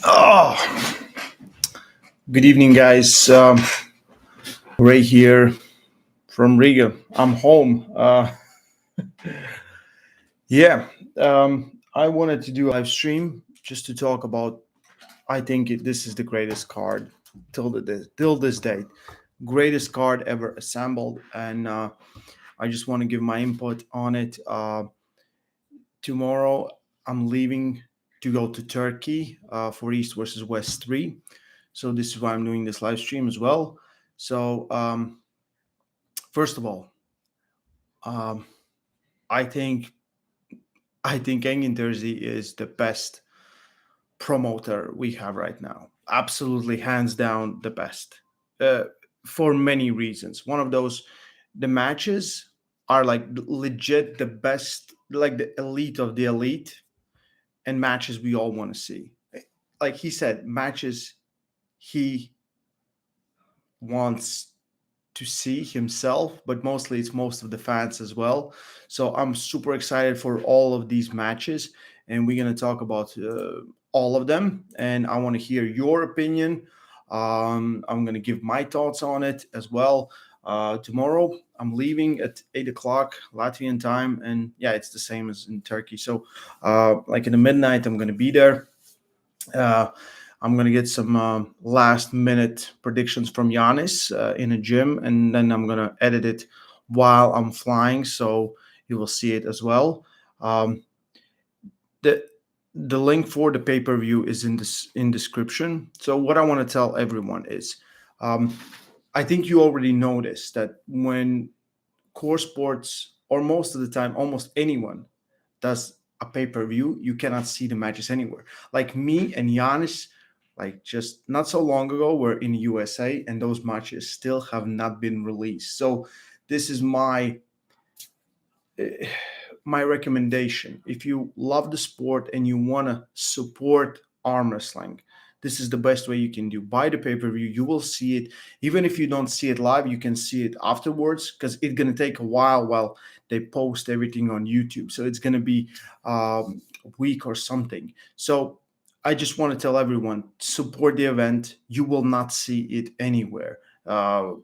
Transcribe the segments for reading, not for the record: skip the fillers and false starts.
Oh, good evening, guys. Ray here from Riga. I'm home. Yeah, I wanted to do a live stream just to talk about. I think this is the greatest card till this date, greatest card ever assembled, and I just want to give my input on it. Tomorrow, I'm leaving to go to Turkey for East versus West 3. So this is why I'm doing this live stream as well. So first of all, um, I think Engin Terzi is the best promoter we have right now. Absolutely, hands down, the best. Uh, for many reasons. One of those, the matches are like legit the best, like the elite of the elite, and matches we all want to see. Like he said, matches he wants to see himself, but mostly it's most of the fans as well. So I'm super excited for all of these matches, and we're going to talk about all of them. And I want to hear your opinion. I'm going to give my thoughts on it as well. Tomorrow, I'm leaving at 8 o'clock Latvian time, and yeah, it's the same as in Turkey. So, like in the midnight, I'm going to be there. Uh, I'm gonna get some last minute predictions from Giannis in a gym, and then I'm gonna edit it while I'm flying, so you will see it as well. Um, the the link for the pay per view is in description. So what I want to tell everyone is, um, I think you already noticed that when core sports, or most of the time, almost anyone does a pay per view, you cannot see the matches anywhere. Like me and Giannis, like just not so long ago, we're in USA, and those matches still have not been released. So this is eh, my recommendation. If you love the sport and you want to support arm wrestling, this is the best way you can do. Buy the pay per view. You will see it. Even if you don't see it live, you can see it afterwards because it's going to take a while they post everything on YouTube. So it's going to be a week or something. So I just want to tell everyone, support the event. You will not see it anywhere.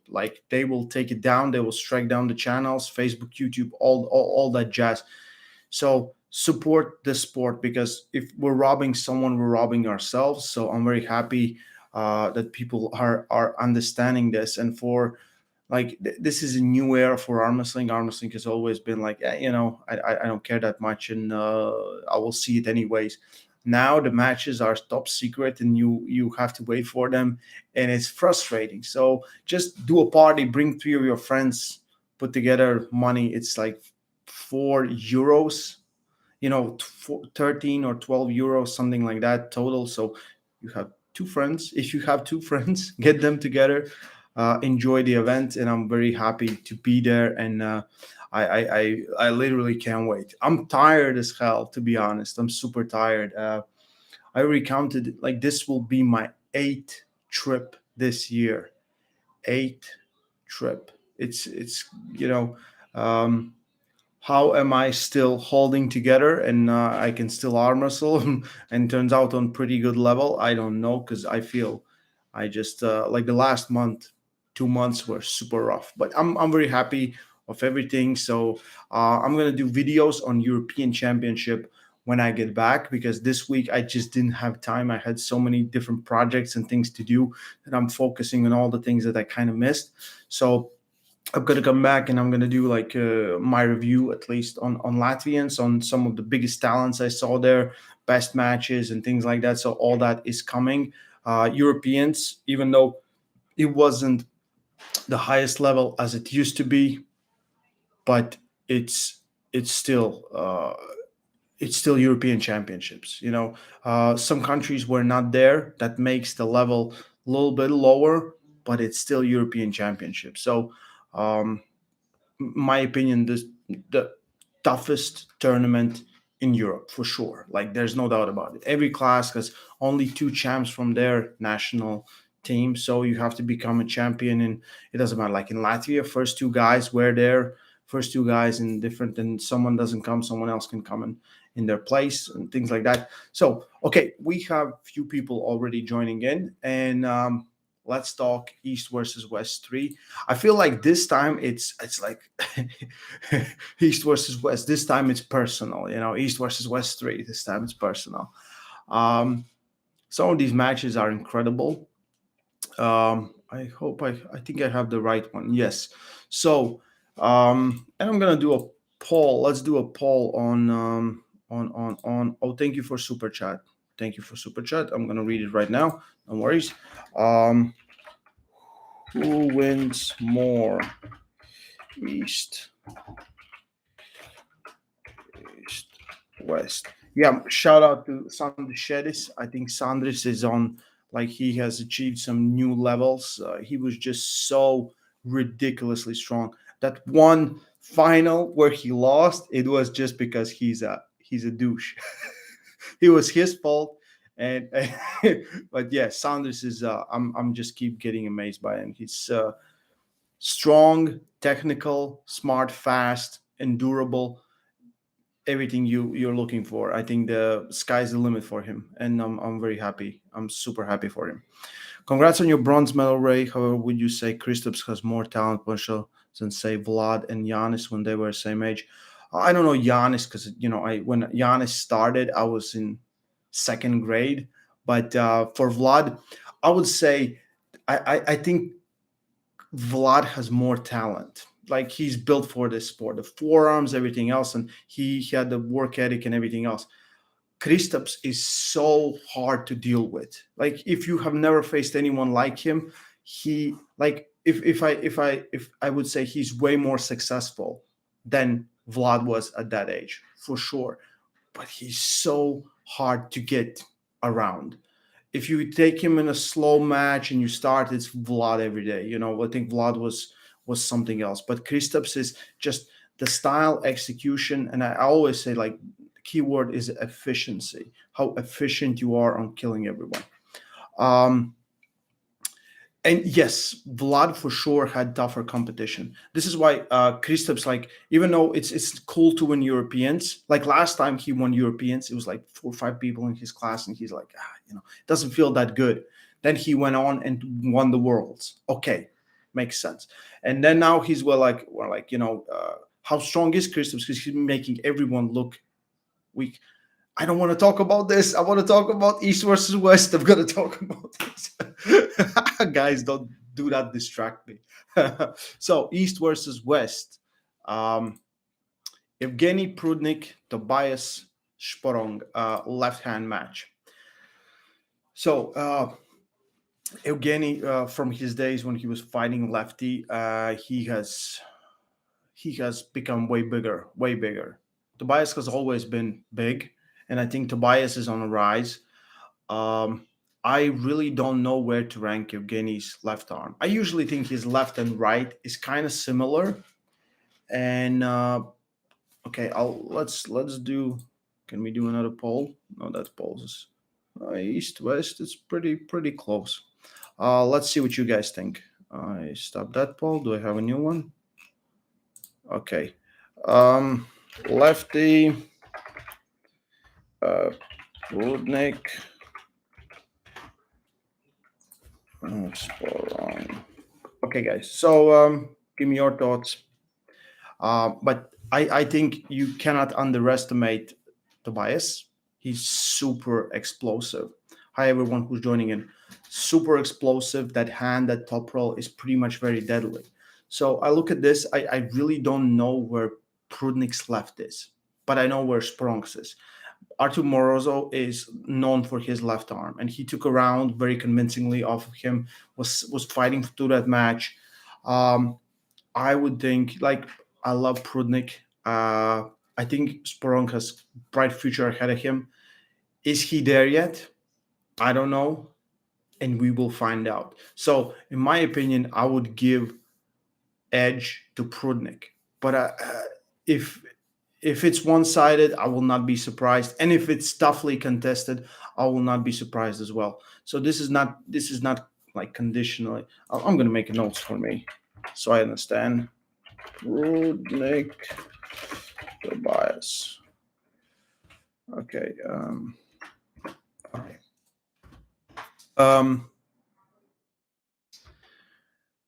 Like they will take it down, they will strike down the channels, Facebook, YouTube, all that jazz. So support the sport, because if we're robbing someone, we're robbing ourselves. So I'm very happy that people are understanding this. And for like this is a new era for arm wrestling. Arm wrestling has always been like, I don't care that much, and I will see it anyways. Now the matches are top secret, and you have to wait for them, and it's frustrating. So just do a party, bring three of your friends, put together money. It's like €4, 13 or 12 euros, something like that total. So you have two friends. If you have two friends, get them together, enjoy the event, and I'm very happy to be there. And I literally can't wait. I'm tired as hell, to be honest. I'm super tired. I recounted, like, this will be my eighth trip this year. Eighth trip. It's um, how am I still holding together, and I can still arm wrestle and turns out on pretty good level? I don't know, because I feel I just like the last month, 2 months were super rough, but I'm very happy of everything. So I'm gonna do videos on European Championship when I get back, because this week I just didn't have time. I had so many different projects and things to do that I'm focusing on all the things that I kind of missed. So I'm gonna come back and I'm gonna do like my review, at least on Latvians, on some of the biggest talents I saw there, best matches and things like that. So all that is coming. Europeans, even though it wasn't the highest level as it used to be, but it's it's still uh, it's still European Championships. Some countries were not there. That makes the level a little bit lower, but it's still European Championships. So. Um, my opinion, this the toughest tournament in Europe for sure. Like there's no doubt about it. Every class has only two champs from their national team, so you have to become a champion. And it doesn't matter. Like in Latvia, first two guys were there. First two guys in different, and someone doesn't come, someone else can come in their place and things like that. So, okay, we have few people already joining in, and let's talk East versus West 3. I feel like this time it's like East versus West. This time it's personal, East versus West 3. This time it's personal. Some of these matches are incredible. I hope I think I have the right one. Yes. So, and I'm gonna do a poll. Let's do a poll on. Oh, thank you for super chat. Thank you for super chat. I'm gonna read it right now. No worries. Who wins more? East, West. Yeah, shout out to Sandris. I think Sandris is on, like, he has achieved some new levels. He was just so ridiculously strong. That one final where he lost, it was just because he's a douche. It was his fault. And but yeah, Sanders is I'm just keep getting amazed by him. He's strong, technical, smart, fast, and durable. Everything you're looking for. I think the sky's the limit for him, and I'm very happy. I'm super happy for him. Congrats on your bronze medal, Ray. However, would you say Kristaps has more talent potential than, say, Vlad and Giannis when they were same age? I don't know Giannis because when Giannis started, I was in second grade. But for Vlad, I would say I think Vlad has more talent. Like, he's built for this sport, the forearms, everything else, and he had the work ethic and everything else. Kristaps is so hard to deal with. Like, if you have never faced anyone like him, he like if I would say he's way more successful than Vlad was at that age, for sure. But he's so hard to get around. If you take him in a slow match and you start, it's Vlad every day. I think Vlad was something else. But Kristaps is just the style, execution, and I always say, like, keyword is efficiency. How efficient you are on killing everyone. And yes, Vlad for sure had tougher competition. This is why Kristaps, like, even though it's cool to win Europeans, like last time he won Europeans, it was like 4 or 5 people in his class, and he's like, it doesn't feel that good. Then he went on and won the Worlds. Okay, makes sense. And then now he's how strong is Kristaps? Because he's making everyone look weak. I don't want to talk about this. I want to talk about East versus West. I'm going to talk about this. Guys, don't do that. Distract me. So, East versus West. Evgeny Prudnik, Tobias Sporong, left-hand match. So, Evgeny, from his days when he was fighting lefty, he has become way bigger, way bigger. Tobias has always been big, and I think Tobias is on a rise. I really don't know where to rank Evgeny's left arm. I usually think his left and right is kind of similar. And okay, let's do. Can we do another poll? No, that poll is East West. It's pretty close. Let's see what you guys think. I stopped that poll. Do I have a new one? Okay. Lefty. Prudnik. Sporong. Okay, guys. So give me your thoughts. But I think you cannot underestimate Tobias. He's super explosive. Hi, everyone who's joining in. Super explosive. That hand, that top roll is pretty much very deadly. So I look at this. I really don't know where Prudnik's left is, but I know where Sporong's is. Artur Morozo is known for his left arm, and he took a round very convincingly off of him, was fighting through that match. I would think, like, I love Prudnik. I think Sporong has bright future ahead of him. Is he there yet? I don't know, and we will find out. So, in my opinion, I would give edge to Prudnik. But if it's one-sided, I will not be surprised, and if it's toughly contested, I will not be surprised as well. So this is not like conditionally. I'm going to make notes for me so I understand. Prudnik, Tobias. Okay. All right. Um,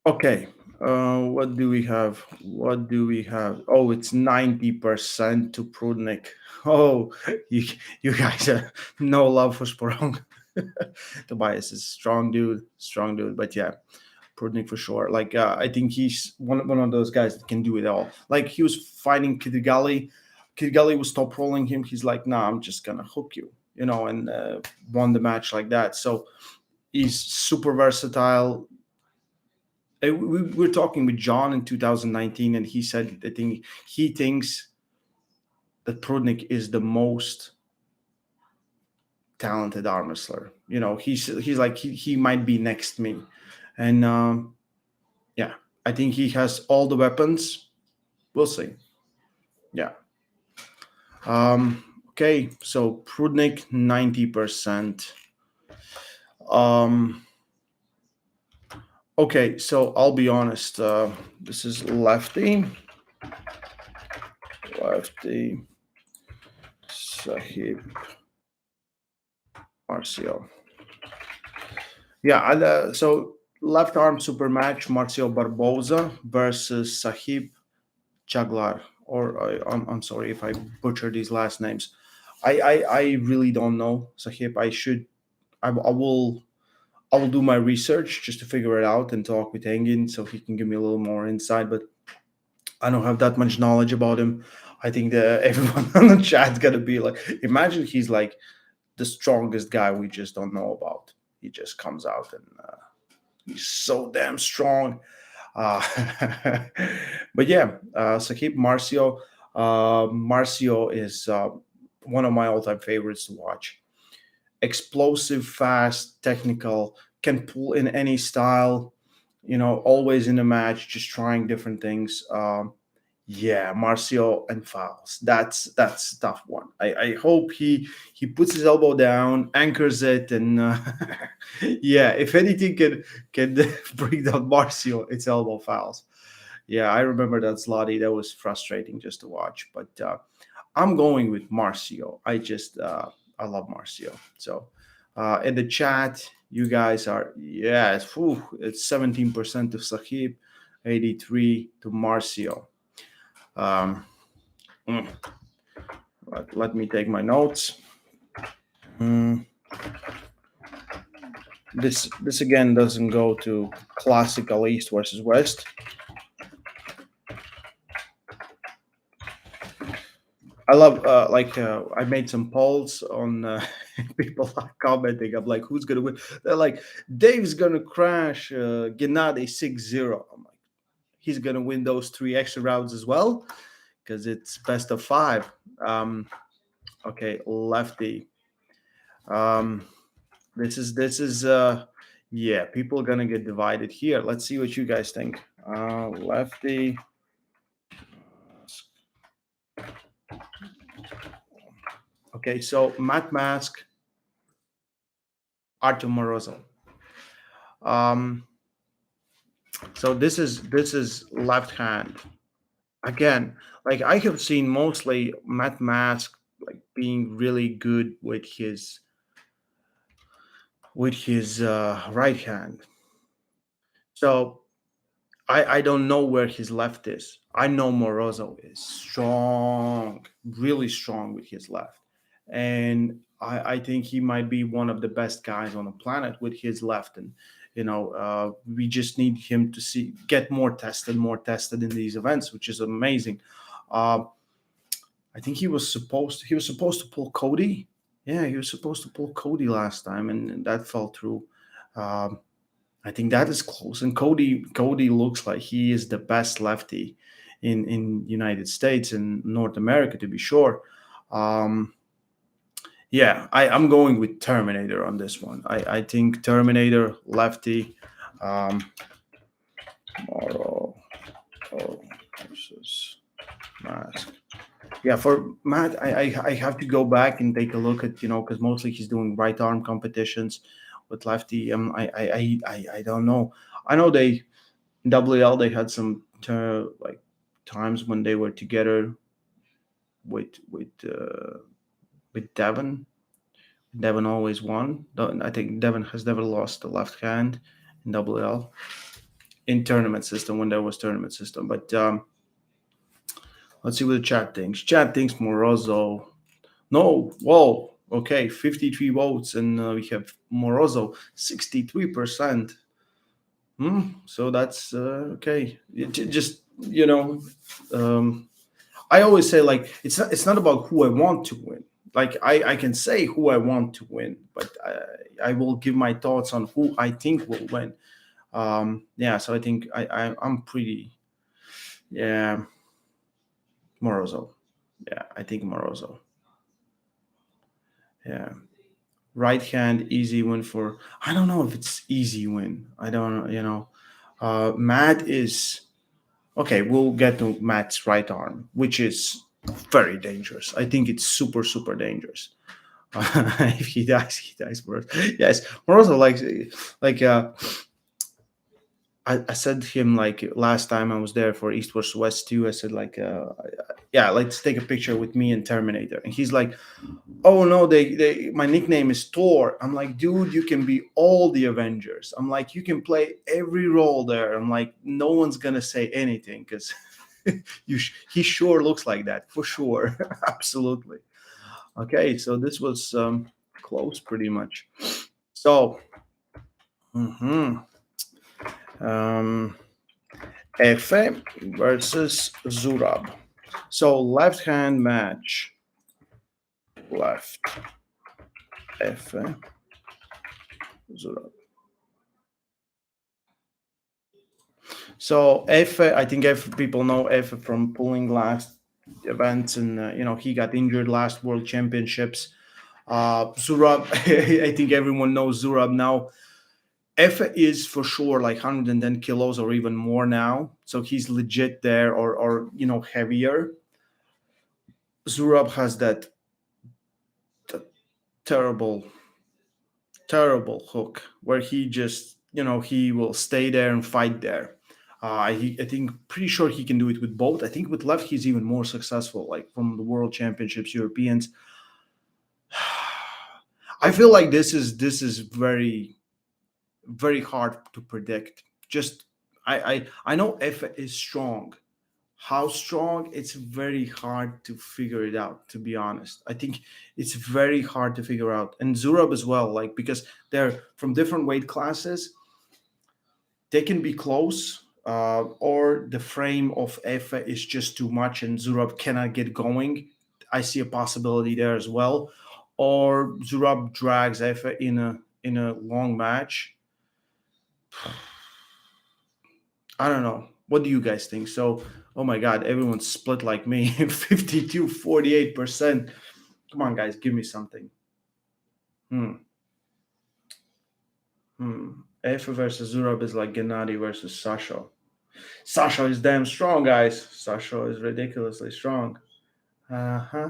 okay. What do we have? What do we have? Oh, it's 90% to Prudnik. Oh, you you guys have no love for Sporong. Tobias is strong dude. But yeah, Prudnik for sure. Like I think he's one of those guys that can do it all. Like he was fighting Kidigali. Kidigali was top rolling him. He's like, nah, I'm just gonna hook you, and won the match like that. So he's super versatile. We were talking with John in 2019, and he said the thing he thinks that Prudnik is the most talented arm wrestler. He's like he might be next to me, and yeah, I think he has all the weapons. We'll see. Yeah. Okay, so Prudnik 90%. Um, okay, so I'll be honest. This is lefty, Sahib, Marcio. Yeah, so left arm super match Marcio Barboza versus Sahib Chaglar. Or I'm sorry if I butcher these last names. I really don't know Sahib. I will do my research just to figure it out and talk with Engin so he can give me a little more insight. But I don't have that much knowledge about him. I think that everyone on the chat's gonna be like, imagine he's like the strongest guy we just don't know about. He just comes out and he's so damn strong. Uh, but yeah, Sakib Marcio. Marcio is one of my all-time favorites to watch. Explosive, fast, technical, can pull in any style. Always in a match, just trying different things. Yeah, Marcio and fouls. That's a tough one. I hope he puts his elbow down, anchors it, and yeah, if anything can bring down Marcio, it's elbow fouls. Yeah, I remember that Slotty. That was frustrating just to watch. But I'm going with Marcio. I love Marcio. So in the chat, you guys are it's 17% to Sahib, 83 to Marcio. Um, mm, let me take my notes. Mm, this again doesn't go to classical East versus West. I love I made some polls on people are commenting. I'm like, who's gonna win? They're like, Dave's gonna crash Gennady 6-0. I'm like, he's gonna win those 3 extra rounds as well because it's best of 5. Okay, lefty. This is yeah, people are gonna get divided here. Let's see what you guys think. Lefty. Okay, so Matt Mask, Artem Morozo. So this is left hand. Again, like I have seen mostly Matt Mask like being really good with his right hand. So I don't know where his left is. I know Morozo is strong, really strong with his left. And I think he might be one of the best guys on the planet with his left. And, we just need him to get more tested in these events, which is amazing. Uh, I think he was supposed to pull Cody. Yeah, he was supposed to pull Cody last time, and that fell through. Um, I think that is close. And Cody looks like he is the best lefty in United States and North America to be sure. Um, yeah, I'm going with Terminator on this one. I think Terminator lefty. Moro versus Mask. Yeah, for Matt, I have to go back and take a look at because mostly he's doing right arm competitions with lefty. I don't know. I know they in WL they had some like times when they were together with with Devon. Devon always won. I think Devon has never lost the left hand in WL in tournament system when there was tournament system. But let's see what the chat thinks. Chat thinks Morozo. No, whoa. Okay, 53 votes, and we have Morozo 63%. So that's okay. Just I always say like it's not about who I want to win. Like I can say who I want to win, but I will give my thoughts on who I think will win. Yeah, so I think I'm pretty yeah Morozo. Yeah, I think Morozo. Yeah, right hand easy win for. I don't know if it's easy win. I don't know. Matt is okay. We'll get to Matt's right arm, which is very dangerous. I think it's super super dangerous. If he dies, he dies first. Yes, Morozo like I said to him like last time I was there for East vs West too. I said like yeah, let's take a picture with me and Terminator, and he's like, oh no, they my nickname is Thor. I'm like, dude, you can be all the Avengers. I'm like, you can play every role there. I'm like, no one's gonna say anything because he sure looks like that for sure. Absolutely. Okay, so this was close pretty much. So, mhm, um, Efe versus Zurab. So left hand match. Left. Efe. Zurab. So Efe, I think Efe people know Efe from pulling last events, and he got injured last World Championships. Zurab, I think everyone knows Zurab now. Efe is for sure like 110 kilos or even more now, so he's legit there, or heavier. Zurab has that terrible, terrible hook where he just he will stay there and fight there. I think pretty sure he can do it with both. I think with left he's even more successful, like from the World Championships, Europeans. I feel like this is very very hard to predict. Just I know if is strong. How strong? It's very hard to figure it out. To be honest, I think it's very hard to figure out. And Zurab as well, like because they're from different weight classes, they can be close. Or the frame of Efe is just too much, and Zurab cannot get going. I see a possibility there as well. Or Zurab drags Efe in a long match. I don't know. What do you guys think? So, oh my God, everyone's split like me 52, 48%. Come on, guys, give me something. Hmm. Efe versus Zurab is like Gennady versus Sasha. Sasha is damn strong, guys. Sasha is ridiculously strong. Uh huh.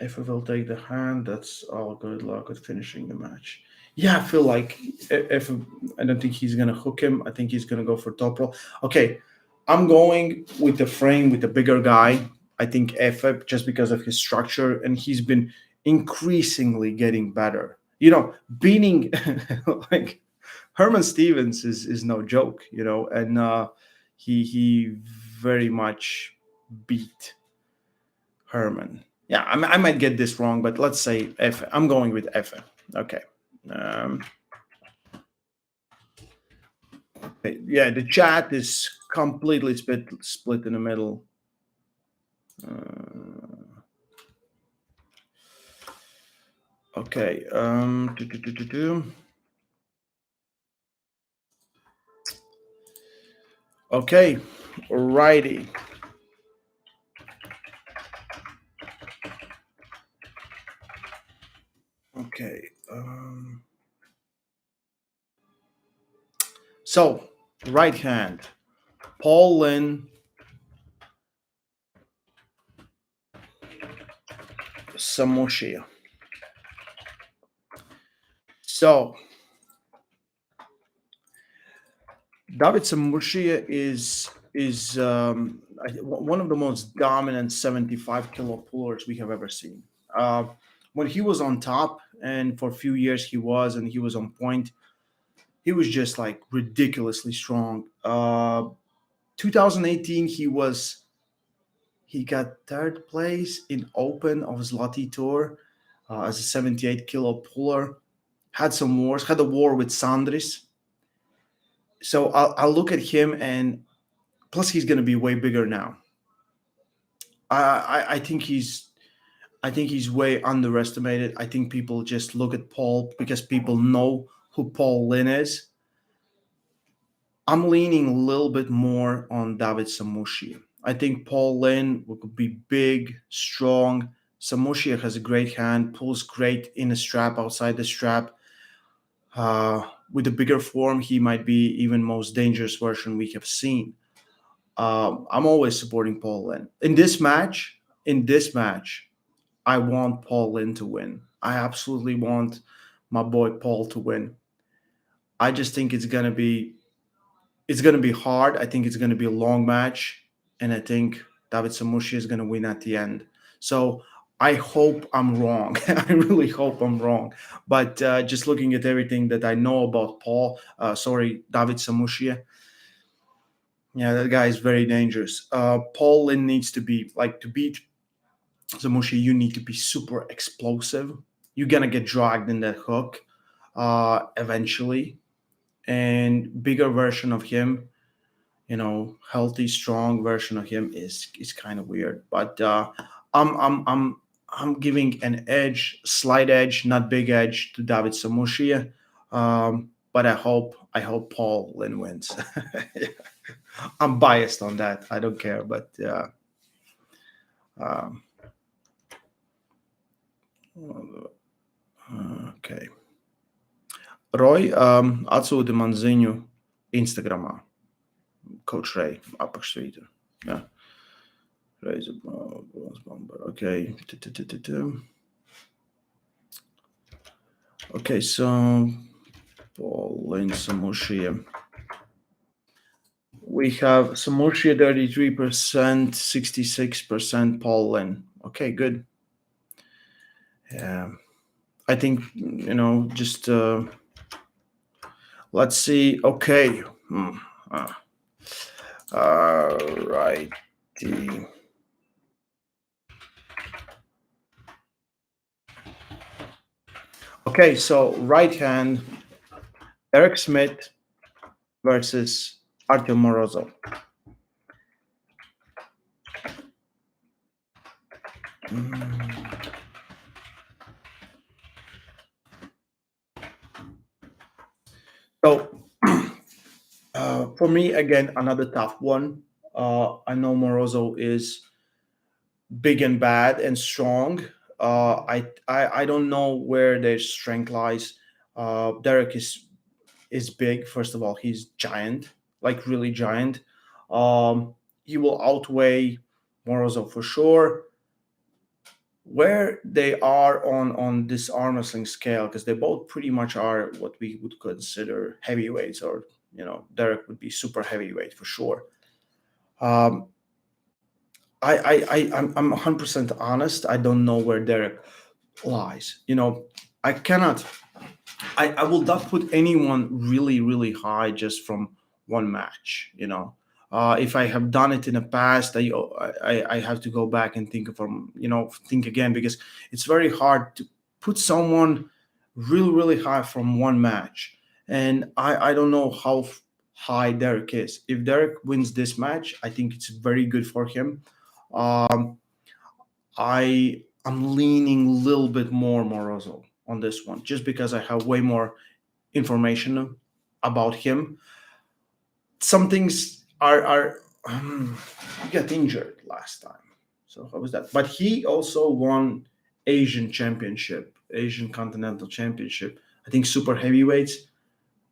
If we will take the hand, that's all good luck with finishing the match. Yeah, I feel like if I don't think he's gonna hook him. I think he's gonna go for top roll. Okay, I'm going with the frame with the bigger guy. I think Efe just because of his structure, and he's been increasingly getting better. Beating like Herman Stevens is no joke. And he very much beat Herman. Yeah, I might get this wrong, but let's say F. I'm going with F. Okay. Um, yeah, the chat is completely split in the middle. Okay. Okay. Righty. Okay. So, right hand. Paul Lynn. Samoshia. So, David Samoshia is is one of the most dominant 75 kilo pullers we have ever seen. Uh, when he was on top, and for a few years he was on point, he was just like ridiculously strong. 2018, he got third place in Open of Zloty Tour as a 78 kilo puller. Had some wars, had a war with Sandris. So I'll look at him, and plus he's going to be way bigger now. I think he's way underestimated. I think people just look at Paul because people know who Paul Lynn is. I'm leaning a little bit more on David Samoshia. I think Paul Lynn will be big, strong. Samoshia has a great hand, pulls great in a strap, outside the strap. With a bigger form, he might be even most dangerous version we have seen. I'm always supporting Paul Lynn. In this match, I want Paul Lynn to win. I absolutely want my boy Paul to win. I just think it's gonna be hard. I think it's gonna be a long match, and I think David Samushi is gonna win at the end. So I hope I'm wrong. I really hope I'm wrong. But just looking at everything that I know about David Samushia, yeah, that guy is very dangerous. Paul Lynn needs to be like to beat Samushi. You need to be super explosive. You're gonna get dragged in that hook eventually, and bigger version of him, healthy, strong version of him is kind of weird. But I'm I'm I'm I'm giving an edge, slight edge, not big edge, to David Samushia. But I hope Paul Lynn wins. I'm biased on that. I don't care, but um, okay. Roy, atsūti man ziņu Instagramā. Coach Ray, apakšvītra. Yeah. Raise a bronze bomber. Okay. Okay, so Paul Lynn Samoshia. We have Samoshia 33%, 66% Paul Lynn. Okay, good. Yeah. I think, just let's see. Okay. Right. Okay, so right hand, Eric Smith versus Artem Morozo. So for me, again, another tough one. I know Morozo is big and bad and strong. I don't know where their strength lies. Derek is big. First of all, he's giant, like really giant. He will outweigh Morozo for sure. Where they are on this arm wrestling scale, because they both pretty much are what we would consider heavyweights, or Derek would be super heavyweight for sure. I'm 100% honest. I don't know where Derek lies. I cannot. I will not put anyone really, really high just from one match. If I have done it in the past, I have to go back and think again, because it's very hard to put someone really, really high from one match. And I don't know how high Derek is. If Derek wins this match, I think it's very good for him. I'm leaning a little bit more Morozo on this one, just because I have way more information about him. Some things are he got injured last time, so how was that? But he also won Asian Continental Championship. I think super heavyweights,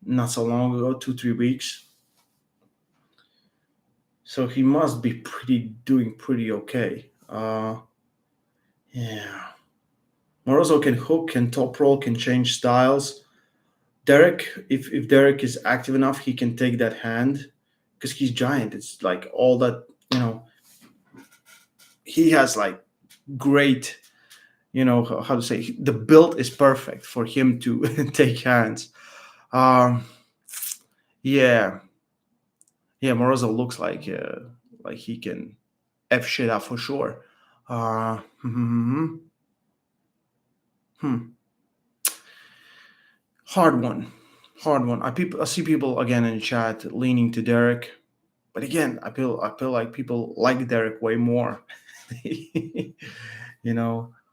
not so long ago, 2-3 weeks. So he must be doing pretty okay. Yeah. Morozo can hook, can top roll, can change styles. Derek, if Derek is active enough, he can take that hand. because he's giant. It's like all that, he has like great, how to say, the build is perfect for him to take hands. Um, yeah, yeah, Morozo looks like he can f shit up for sure. Hmm. Hmm. Hard one, hard one. I see people again in the chat leaning to Derek, but again, I feel like people like Derek way more.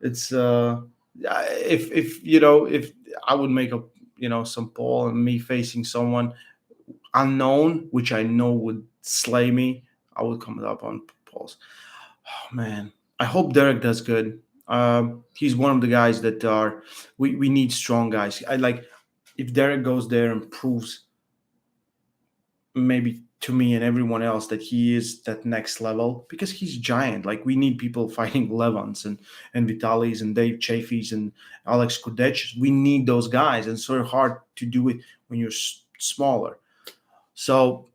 It's if I would make a some poll and me facing someone unknown, which I know would slay me, I would come up on polls. Oh man, I hope Derek does good. He's one of the guys that are we need strong guys. I like if Derek goes there and proves maybe to me and everyone else that he is that next level because he's giant. Like we need people fighting Levans and Vitalis and Dave Chaffees and Alex Kudech. We need those guys, and it's sort of hard to do it when you're smaller. So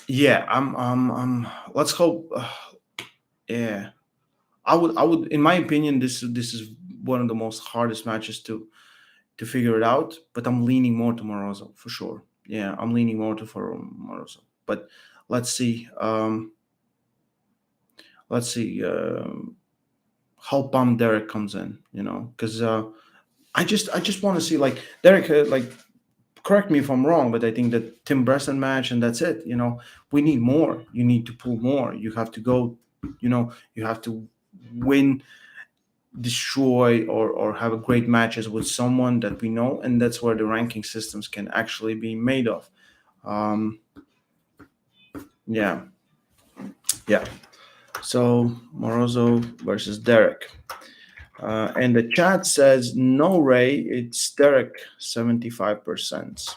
yeah, I'm let's hope. Yeah, I would in my opinion this is one of the most hardest matches to figure it out, but I'm leaning more to Morozo for sure. Yeah, I'm leaning more to for Morozo. But let's see. Let's see how pumped Derek comes in. Because I just want to see like Derek. Like, correct me if I'm wrong, but I think that Tim Bresson match and that's it. We need more. You need to pull more. You have to go. You have to win, destroy, or have a great matches with someone that we know, and that's where the ranking systems can actually be made of. Um, yeah, yeah. So Morozo versus Derek, and the chat says no Ray, it's Derek 75%.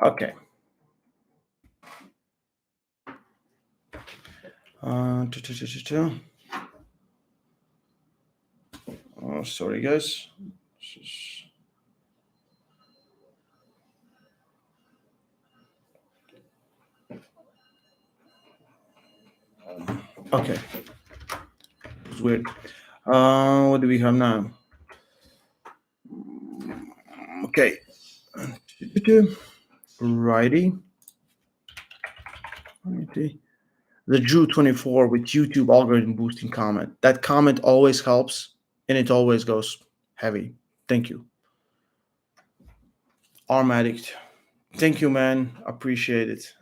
Okay. Tu- tu- tu- tu- tu. Oh, sorry guys. Okay, it's weird. What do we have now? Okay. Righty. The Drew 24 with YouTube algorithm boosting comment. That comment always helps and it always goes heavy. Thank you. Arm Addict. Thank you, man. Appreciate it.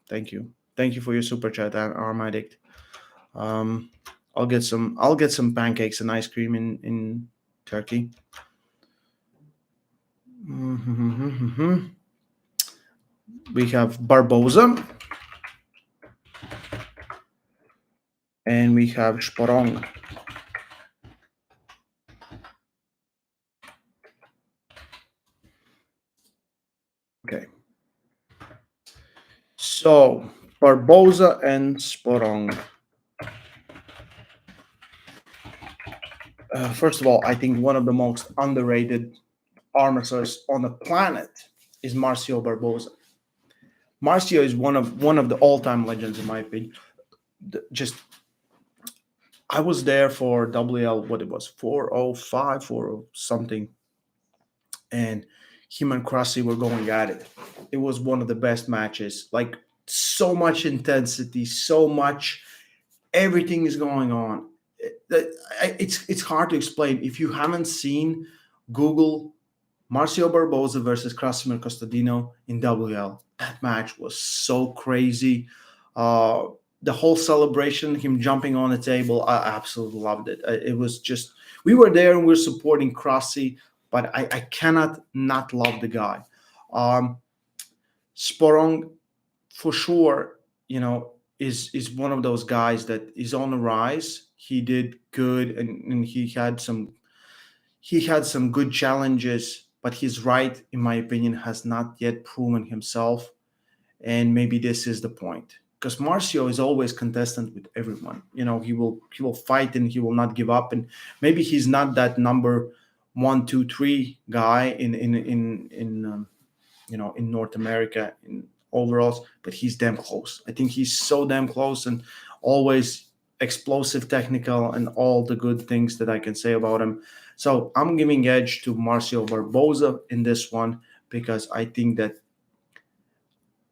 Thank you. Thank you for your super chat, Arm Addict. I'll get some pancakes and ice cream in Turkey. We have Barboza. And we have Sporong. Okay. So Barboza and Sporong. First of all, I think one of the most underrated arm wrestlers on the planet is Marcio Barboza. Marcio is one of the all-time legends in my opinion. Just I was there for WL, what it was, 405, 40 something, and him and Krasimir were going at it. It was one of the best matches. Like so much intensity, so much, everything is going on. It's hard to explain if you haven't seen. Google Marcio Barboza versus Krasimir Costadino in WL. That match was so crazy. Uh, the whole celebration, him jumping on the table, I absolutely loved it. It was just, we were there and we are supporting Krasi, but I cannot not love the guy. Sporong, for sure, is one of those guys that is on the rise. He did good, and he had some good challenges, but his right, in my opinion, has not yet proven himself. And maybe this is the point. Because Marcio is always contestant with everyone. He will fight and he will not give up. And maybe he's not that number 1, 2, 3 guy in North America, overalls, but he's damn close. I think he's so damn close and always explosive, technical, and all the good things that I can say about him. So I'm giving edge to Marcio Barboza in this one because I think that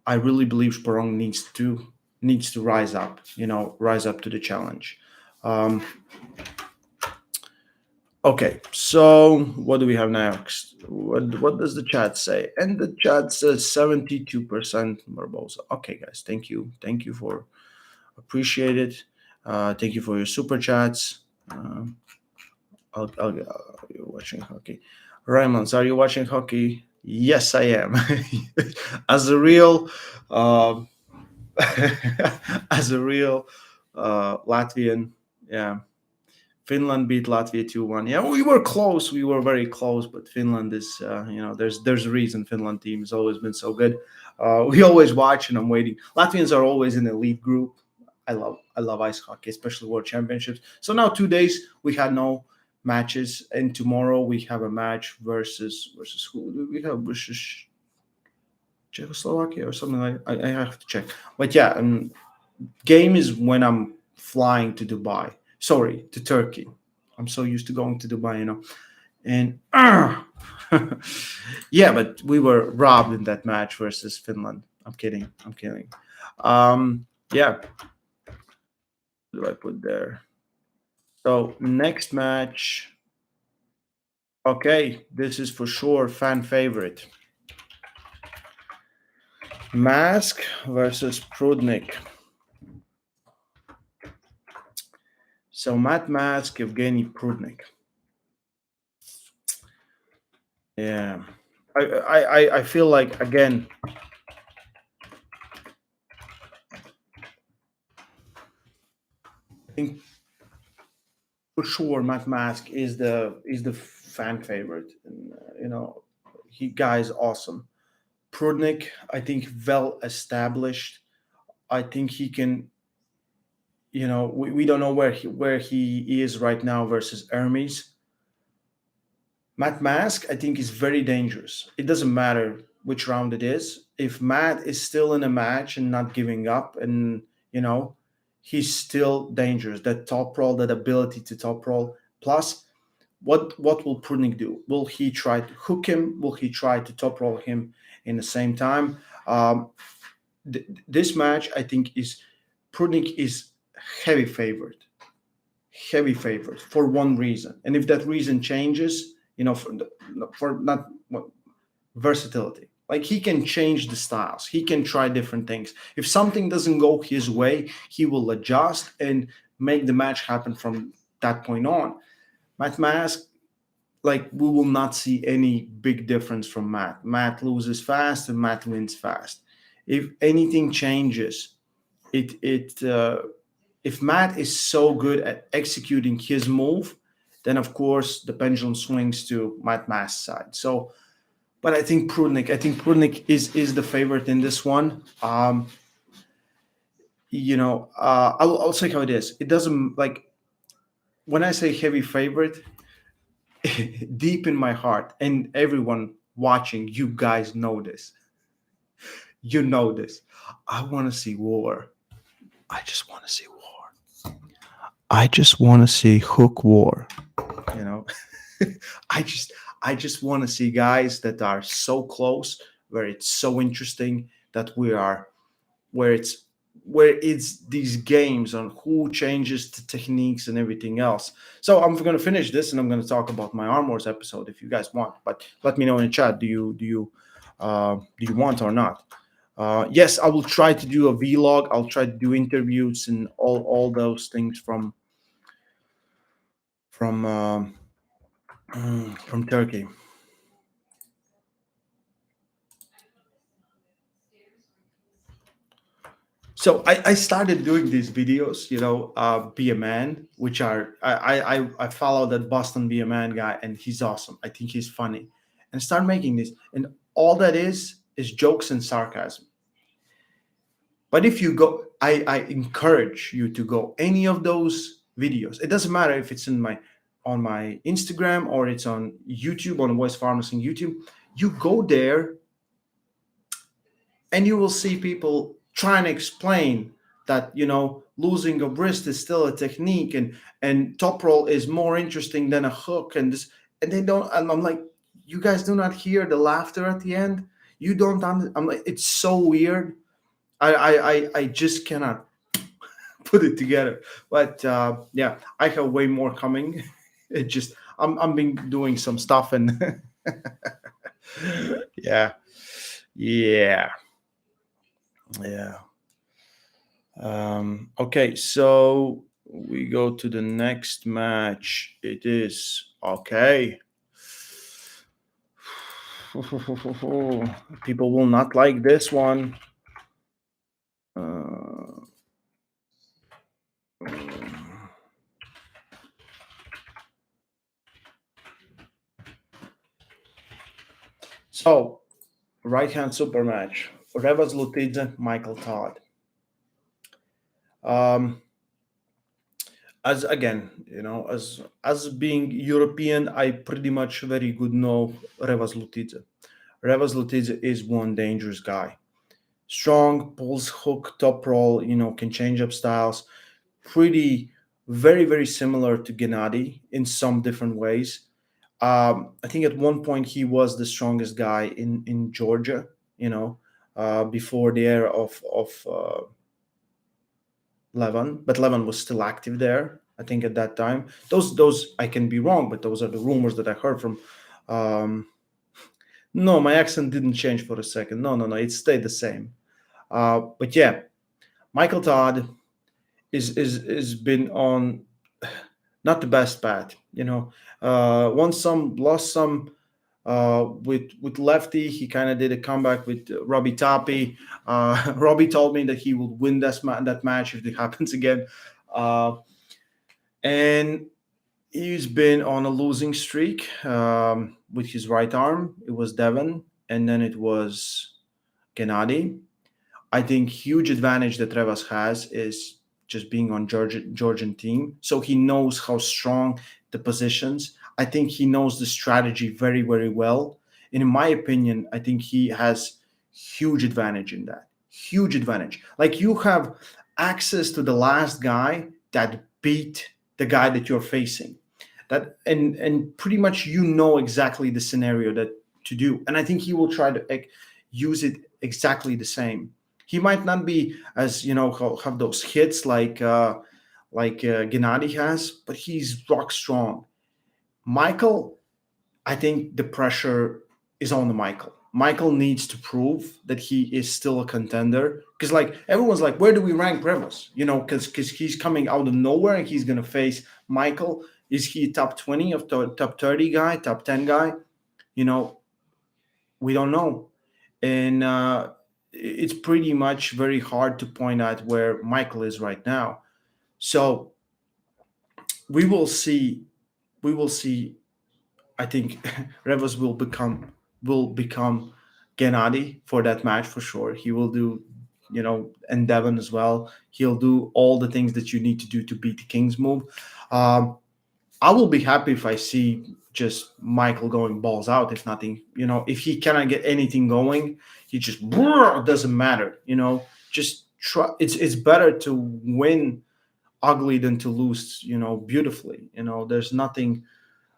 I really believe Sporong needs to rise up, rise up to the challenge. Um, okay, so what do we have next? What does the chat say? And the chat says 72% Barboza. Okay, guys, thank you for appreciate it. Thank you for your super chats. You're watching hockey. Raymond, are you watching hockey? Yes, I am. As a real, um, as a real Latvian, yeah. Finland beat Latvia 2-1. Yeah, we were close. We were very close, but Finland is, there's a reason Finland team has always been so good. We always watch, and I'm waiting. Latvians are always in elite group. I love ice hockey, especially World Championships. So now 2 days we had no matches, and tomorrow we have a match versus who do we have? Versus Czechoslovakia or something like. I have to check. But yeah, game is when I'm flying to Dubai. Sorry, to Turkey. I'm so used to going to Dubai, And yeah, but we were robbed in that match versus Finland. I'm kidding. Yeah. What do I put there? So next match. Okay, this is for sure fan favorite. Mask versus Prudnik. So Matt Mask, Evgeny Prudnik. Yeah, I feel like again. I think for sure Matt Mask is the fan favorite, and he guy's awesome. Prudnik, I think, well established. I think he can. We don't know where he is right now versus Hermes. Matt Mask, I think, is very dangerous. It doesn't matter which round it is. If Matt is still in a match and not giving up, and he's still dangerous. That top roll, that ability to top roll. Plus, what will Prudnik do? Will he try to hook him? Will he try to top roll him in the same time? This match, I think, is Prudnik is heavy favorite. Heavy favorite for one reason, and if that reason changes, for not versatility. Like he can change the styles, he can try different things. If something doesn't go his way, he will adjust and make the match happen from that point on. Matt Mask, like we will not see any big difference from Matt. Matt loses fast and Matt wins fast. If anything changes, if Matt is so good at executing his move, then of course the pendulum swings to Matt Mask's side. So, but I think Prudnik is the favorite in this one. I'll say how it is. It doesn't, like, when I say heavy favorite, deep in my heart, and everyone watching, you guys know this. You know this. I want to see war. I just want to see war. I just want to see hook war. I just want to see guys that are so close, where it's so interesting that where it's these games on who changes the techniques and everything else. So I'm going to finish this and I'm going to talk about my Arm Wars episode if you guys want. But let me know in the chat. Do you want or not? Yes, I will try to do a vlog. I'll try to do interviews and all those things from Turkey. So I started doing these videos, Be a Man, which are I follow that Boston Be a Man guy, and he's awesome. I think he's funny, and start making this, and all that is jokes and sarcasm. But if you go, I encourage you to go any of those videos. It doesn't matter if it's on my Instagram or it's on YouTube, on Voice Pharmacy YouTube. You go there And you will see people trying to explain that losing a wrist is still a technique, and top roll is more interesting than a hook, and this, and they don't. And I'm like, you guys do not hear the laughter at the end. You don't. I'm like, it's so weird. I just cannot put it together. But yeah, I have way more coming. It just I'm been doing some stuff, and yeah, yeah, yeah. Okay, so we go to the next match. It is okay. People will not like this one. Uh, so, right hand super match. Revas Lotiza, Michael Todd. Um, as again, as being European, I pretty much very good know Revas Lotiza. Revas Lotiza is one dangerous guy. Strong, pulls hook, top roll, can change up styles. Pretty, very, very similar to Gennady in some different ways. I think at one point he was the strongest guy in Georgia, before the era of Levan, but Levan was still active there. I think at that time, those I can be wrong, but those are the rumors that I heard from. Um, no, my accent didn't change for a second. No, no, no, it stayed the same. But yeah, Michael Todd is been on not the best path. Won some, lost some. With Lefty, he kind of did a comeback with Robbie Tapi. Robbie told me that he will win that match if it happens again. Uh, and he's been on a losing streak with his right arm. It was Devon, and then it was Gennady. I think huge advantage that Revas has is just being on Georgian team. So he knows how strong the positions. I think he knows the strategy very, very well. And in my opinion, I think he has huge advantage in that. Huge advantage. Like you have access to the last guy that beat the guy that you're facing. And pretty much exactly the scenario that to do. And I think he will try to use it exactly the same. He might not be as have those hits like Gennady has, but he's rock strong. Michael, I think the pressure is on the Michael. Michael needs to prove that he is still a contender because like everyone's like, where do we rank Revels? Because he's coming out of nowhere and he's gonna face Michael. Is he top 20 of top 30 guy, top 10 guy? You know, we don't know, and it's pretty much very hard to point out where Michael is right now. So we will see. We will see. I think Revos will become Gennady for that match for sure. He will do, and Devon as well. He'll do all the things that you need to do to beat the King's move. Um, I will be happy if I see just Michael going balls out. If nothing, if he cannot get anything going, he just doesn't matter. Just try. It's better to win ugly than to lose. Beautifully. There's nothing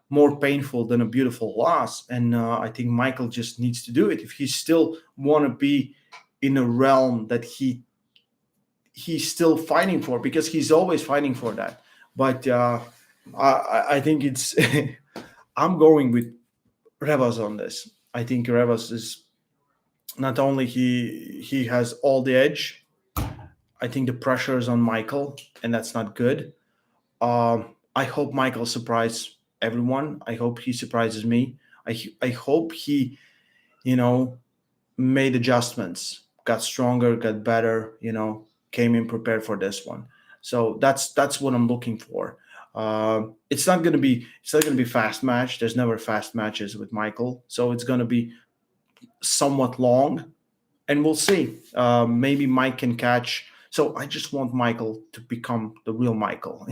more painful than a beautiful loss, and I think Michael just needs to do it if he still want to be in a realm that he's still fighting for because he's always fighting for that. But I think it's I'm going with Revas on this. I think Revas is not only he has all the edge. I think the pressure is on Michael, and that's not good. I hope Michael surprise everyone. I hope he surprises me. I hope he you know made adjustments, got stronger, got better. Came in prepared for this one. So that's what I'm looking for. It's not gonna be fast match. There's never fast matches with Michael, so it's gonna be somewhat long, and we'll see. Maybe Mike can catch. So I just want Michael to become the real Michael.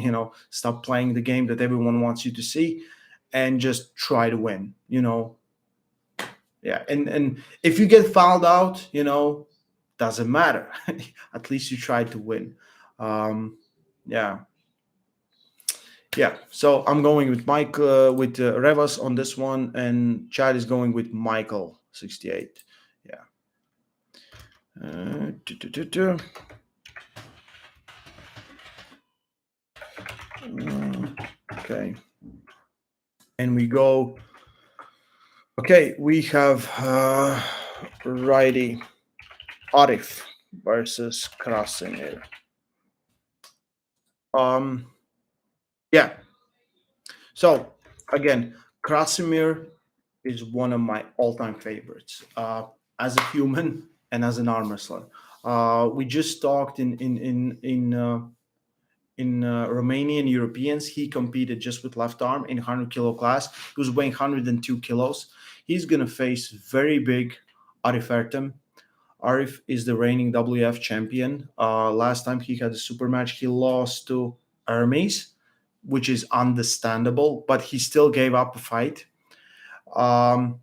Stop playing the game that everyone wants you to see, and just try to win. Yeah, and if you get fouled out, doesn't matter. At least you tried to win. Um, yeah, yeah. So I'm going with Mike with Revas on this one, and Chad is going with Michael 68. Yeah. Tu- tu- tu- tu. Okay. And we go. Okay, we have righty Arif versus Krasimir. Um, yeah. So again, Krasimir is one of my all-time favorites as a human and as an arm wrestler. We just talked in Romanian Europeans. He competed just with left arm in 100 kilo class. He was weighing 102 kilos. He's gonna face very big Arif Ertem. Arif is the reigning WF champion. Last time he had a super match, he lost to Hermes, which is understandable, but he still gave up a fight. Um,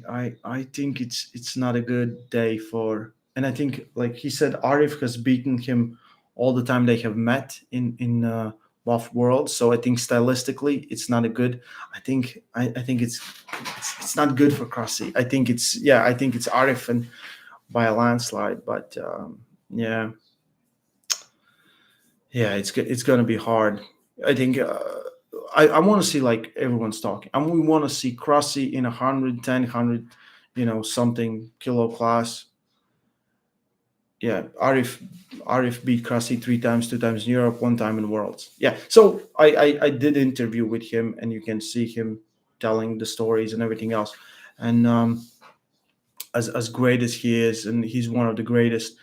I think it's not a good day for, and I think like he said, Arif has beaten him all the time they have met in both worlds. So I think stylistically it's not a good. I think it's not good for Crossy. I think it's Arif and by a landslide, but yeah, yeah, it's gonna be hard. I think I want to see like everyone's talking, and we want to see Crossy in 110, 100, something kilo class. Yeah, Arif beat Crossy three times, two times in Europe, one time in Worlds. Yeah, so I did interview with him, and you can see him telling the stories and everything else, and as great as he is, and he's one of the greatest,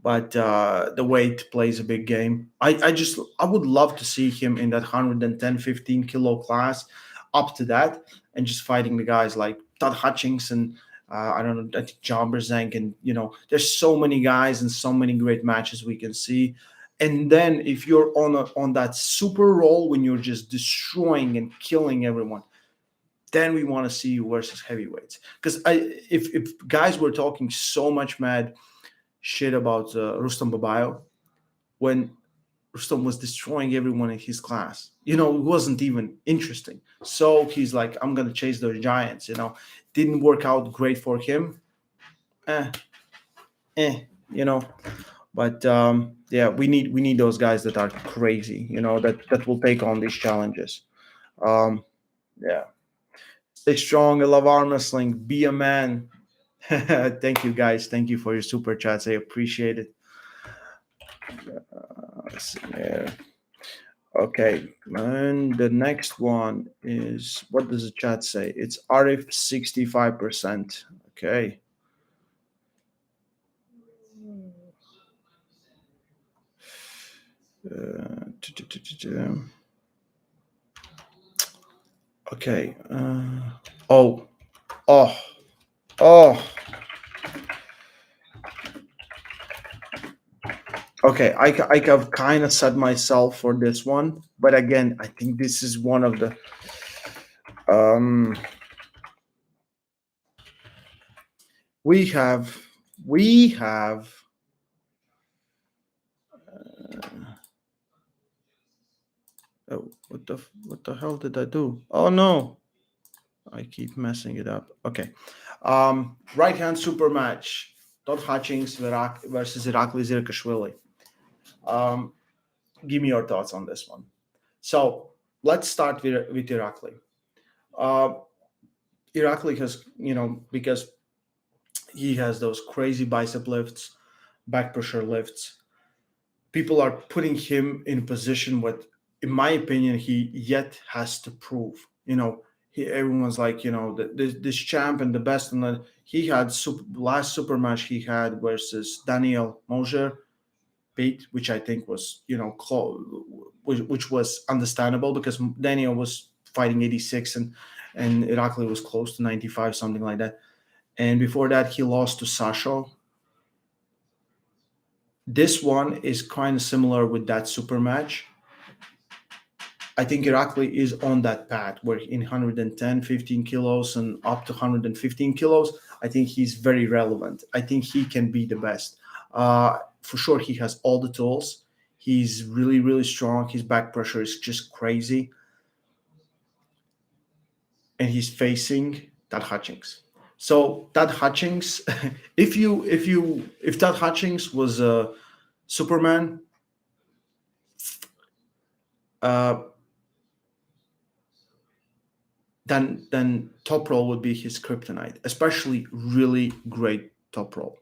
but the weight plays a big game. I would love to see him in that 110, 15 kilo class, up to that, and just fighting the guys like Todd Hutchings and I don't know, I think John Brzenk, and there's so many guys and so many great matches we can see. And then if you're on that super roll when you're just destroying and killing everyone, then we want to see you versus heavyweights. Because if guys were talking so much mad shit about Rustam Babayo when Rustam was destroying everyone in his class. It wasn't even interesting. So he's like, I'm gonna chase those giants. Didn't work out great for him. Eh, eh, you know. But yeah, we need those guys that are crazy. That will take on these challenges. Um, yeah. Stay strong. I love arm wrestling. Be a man. Thank you guys. Thank you for your super chats. I appreciate it. Let's see here. Okay, and the next one is, what does the chat say? It's Arif 65%. Okay. Okay. Oh, oh, oh. Okay, I have kind of set myself for this one, but again, I think this is one of the um we have we have oh, what the hell did I do? Oh no, I keep messing it up. Okay, right hand super match: Todd Hutchings versus Irakli Zirkashvili. Um, give me your thoughts on this one. So let's start with Irakli. Uh, Irakli has, because he has those crazy bicep lifts, back pressure lifts. People are putting him in a position what, in my opinion, he yet has to prove. Everyone's like, this champ and the best, and then he had last super match he had versus Daniel Moser beat, which I think was, which was understandable because Daniel was fighting 86 and Irakli was close to 95, something like that. And before that, he lost to Sasho. This one is kind of similar with that super match. I think Iraqi is on that path where in 110, 15 kilos and up to 115 kilos, I think he's very relevant. I think he can be the best. For sure, he has all the tools. He's really, really strong. His back pressure is just crazy. And he's facing Todd Hutchings. So Todd Hutchings, if Todd Hutchings was a Superman, uh, then top roll would be his kryptonite, especially really great top roll.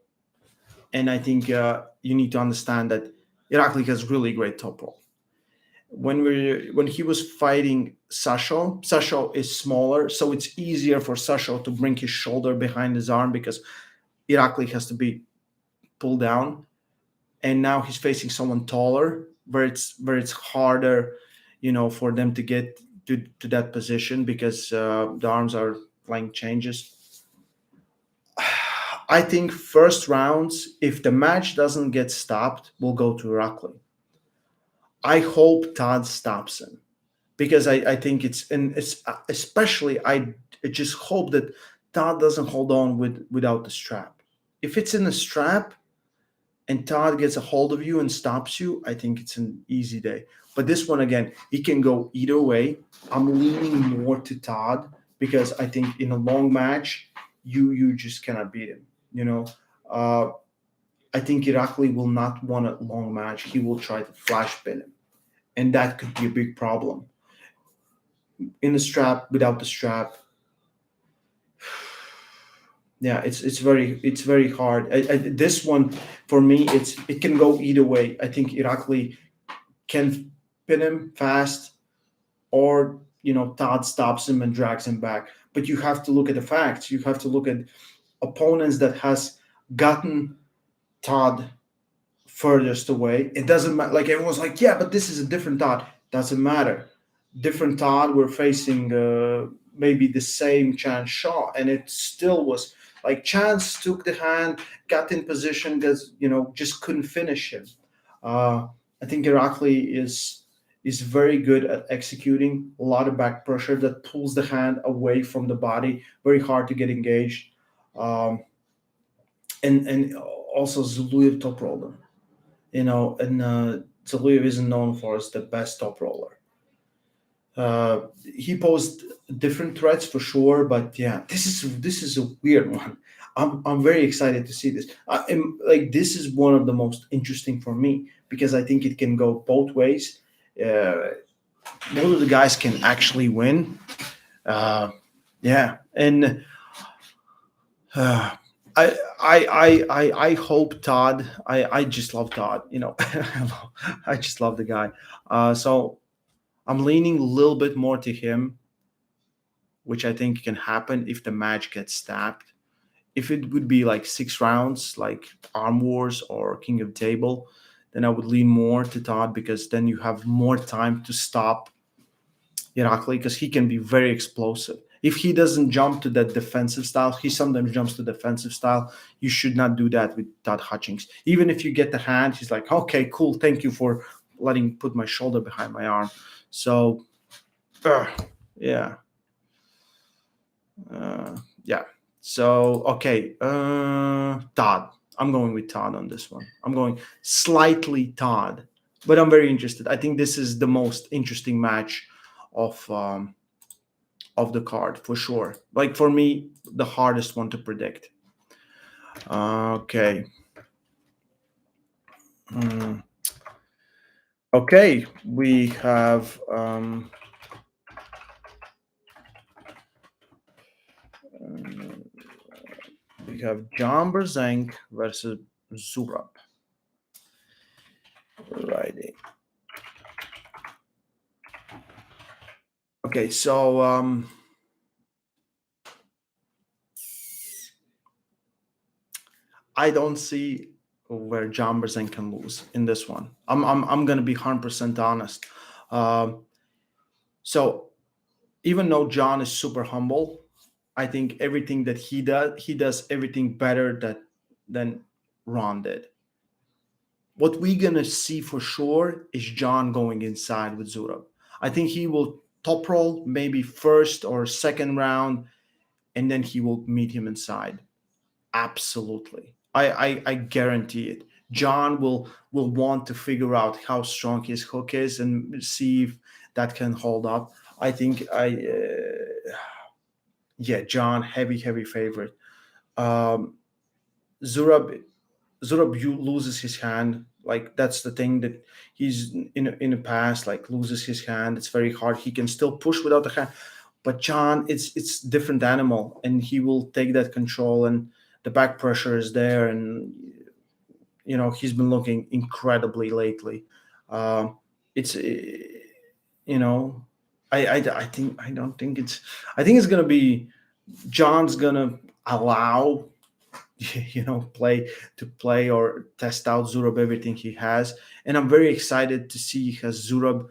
And I think you need to understand that Irakli has really great top roll. When he was fighting Sasho is smaller, so it's easier for Sasho to bring his shoulder behind his arm because Irakli has to be pulled down. And now he's facing someone taller, where it's harder, for them to get to that position because the arms are flying changes. I think first rounds, if the match doesn't get stopped, will go to Irakli. I hope Todd stops him because I think it's especially I just hope that Todd doesn't hold on without the strap. If it's in the strap and Todd gets a hold of you and stops you, I think it's an easy day. But this one again, it can go either way. I'm leaning more to Todd because I think in a long match, you just cannot beat him. Uh, I think Irakli will not want a long match. He will try to flash pin him, and that could be a big problem. In the strap, without the strap, yeah, it's very hard. This one for me, it can go either way. I think Irakli can pin him fast, or Todd stops him and drags him back. But you have to look at the facts. You have to look at opponents that has gotten Todd furthest away. It doesn't matter. Like everyone's like, yeah, but this is a different Todd. Doesn't matter. Different Todd. We're facing maybe the same Chance Shaw, and it still was like Chance took the hand, got in position, because just couldn't finish him. I think Irakli is very good at executing a lot of back pressure that pulls the hand away from the body. Very hard to get engaged. And also Zuluev top roller, and Zuluev isn't known for as the best top roller. He posed different threats for sure, but yeah, this is a weird one. I'm very excited to see this. Like this is one of the most interesting for me because I think it can go both ways. Both of the guys can actually win. Yeah, and uh, I hope Todd. I just love Todd. I just love the guy. So I'm leaning a little bit more to him, which I think can happen if the match gets stabbed. If it would be like 6 rounds, like Arm Wars or King of Table, then I would lean more to Todd because then you have more time to stop Irakli because he can be very explosive. If he doesn't jump to that defensive style, he sometimes jumps to defensive style. You should not do that with Todd Hutchings. Even if you get the hand, he's like, okay, cool, thank you for letting put my shoulder behind my arm. So, yeah. Yeah. So, okay. Todd. I'm going with Todd on this one. I'm going slightly Todd, but I'm very interested. I think this is the most interesting match of the card for sure. Like for me, the hardest one to predict. Okay. Okay, we have John Brzenk versus Zurab. Righty. Okay, so I don't see where John Brzenk can lose in this one. I'm gonna be 100% honest. So even though John is super humble, I think everything that he does everything better than Ron did. What we're gonna see for sure is John going inside with Zurab. I think he will top roll maybe first or second round, and then he will meet him inside. Absolutely. I guarantee it. John will want to figure out how strong his hook is and see if that can hold up. I think yeah, John, heavy favorite. Um, Zurab Zurab loses his hand. Like that's the thing that he's in the past. Like loses his hand. It's very hard. He can still push without the hand, but John, it's different animal, and he will take that control, and the back pressure is there, and he's been looking incredibly lately. It's you know, I think I don't think it's I think it's gonna be John's gonna allow play or test out Zurab everything he has, and I'm very excited to see has Zurab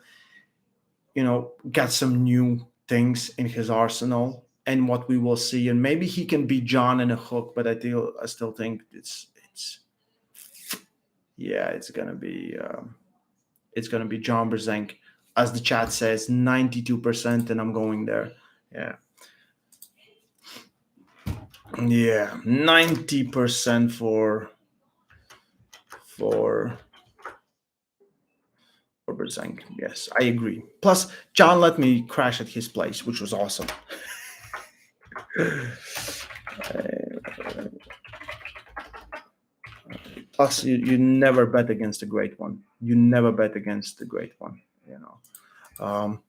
got some new things in his arsenal and what we will see, and maybe he can beat John in a hook, but I still think it's yeah it's gonna be John Brzenk, as the chat says 92%, and I'm going there. Yeah, yeah, 90% for for Brzenk. Yes, I agree. Plus, John let me crash at his place, which was awesome. Plus, you never bet against a great one. You never bet against the great one. Um,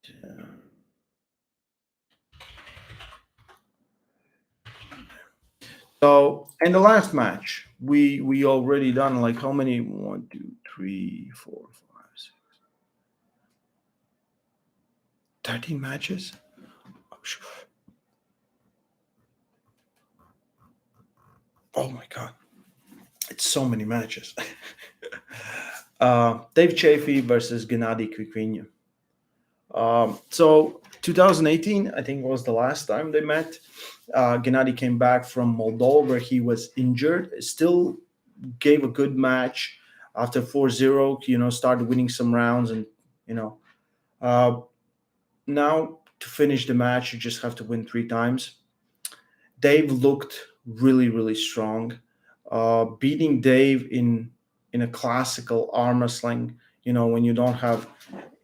yeah. So, and the last match, we already done like how many? One, two, three, four, five, six, 13 matches. Oh, oh my god, it's so many matches. Dave Chaffee versus Gennady Krikvinya. So 2018, I think, was the last time they met. Gennady came back from Moldova where he was injured. Still gave a good match after 4-0. Started winning some rounds, and you know, uh, now to finish the match, you just have to win 3 times. Dave looked really strong. Beating Dave in a classical arm wrestling, when you don't have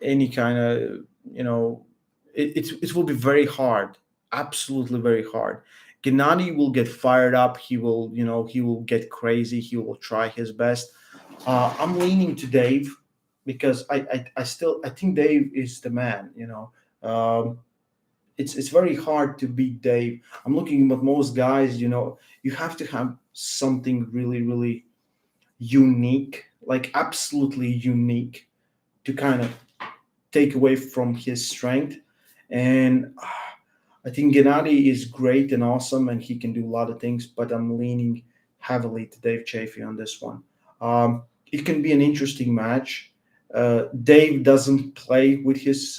any kind of, it will be very hard, absolutely very hard. Gennady will get fired up. He will get crazy. He will try his best. I'm leaning to Dave because I think Dave is the man. It's very hard to beat Dave. I'm looking at most guys. You have to have something really unique, like absolutely unique, to kind of take away from his strength. And I think Gennady is great and awesome, and he can do a lot of things. But I'm leaning heavily to Dave Chaffee on this one. It can be an interesting match. Dave doesn't play with his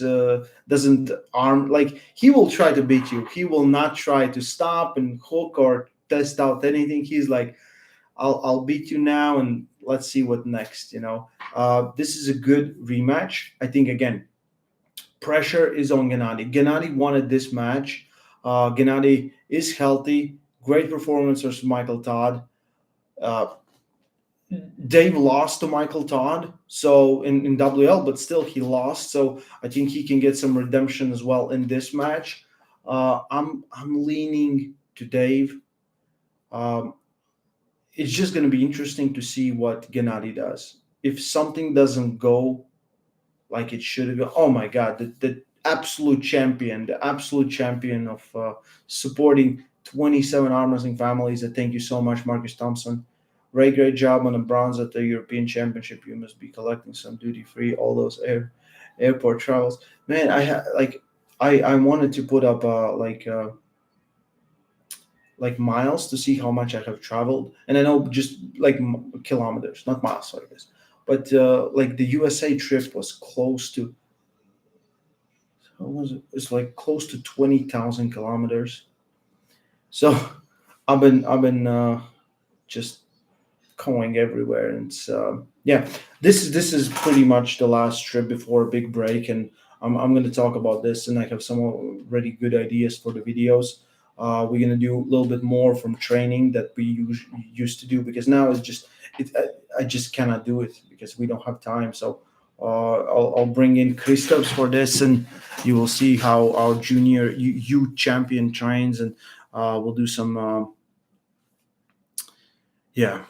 doesn't arm, like he will try to beat you. He will not try to stop and hook or test out anything. He's like, I'll beat you now, and let's see what next. This is a good rematch. I think again, pressure is on Gennady. Gennady wanted this match. Gennady is healthy. Great performance versus Michael Todd. Uh, Dave lost to Michael Todd, so in WL, but still he lost. So I think he can get some redemption as well in this match. I'm leaning to Dave. Um, it's just going to be interesting to see what Gennady does. If something doesn't go like it should have, oh my God, the absolute champion of supporting 27 arm wrestling families. Thank you so much, Marcus Thompson. Great job on the bronze at the European Championship. You must be collecting some duty free, all those airport travels. Man, I wanted to put up like miles to see how much I have traveled, and I know just like kilometers, not miles, sorry guys. But like the USA trip was close to, how was it? It's like close to 20,000 kilometers. So I've been just going everywhere, and it's Yeah, this is pretty much the last trip before a big break, and I'm going to talk about this, and I have some already good ideas for the videos. We're going to do a little bit more from training that we used to do, because now it's just I just cannot do it because we don't have time. So I'll bring in Christophs for this, and you will see how our junior youth champion trains, and we'll do some. Yeah,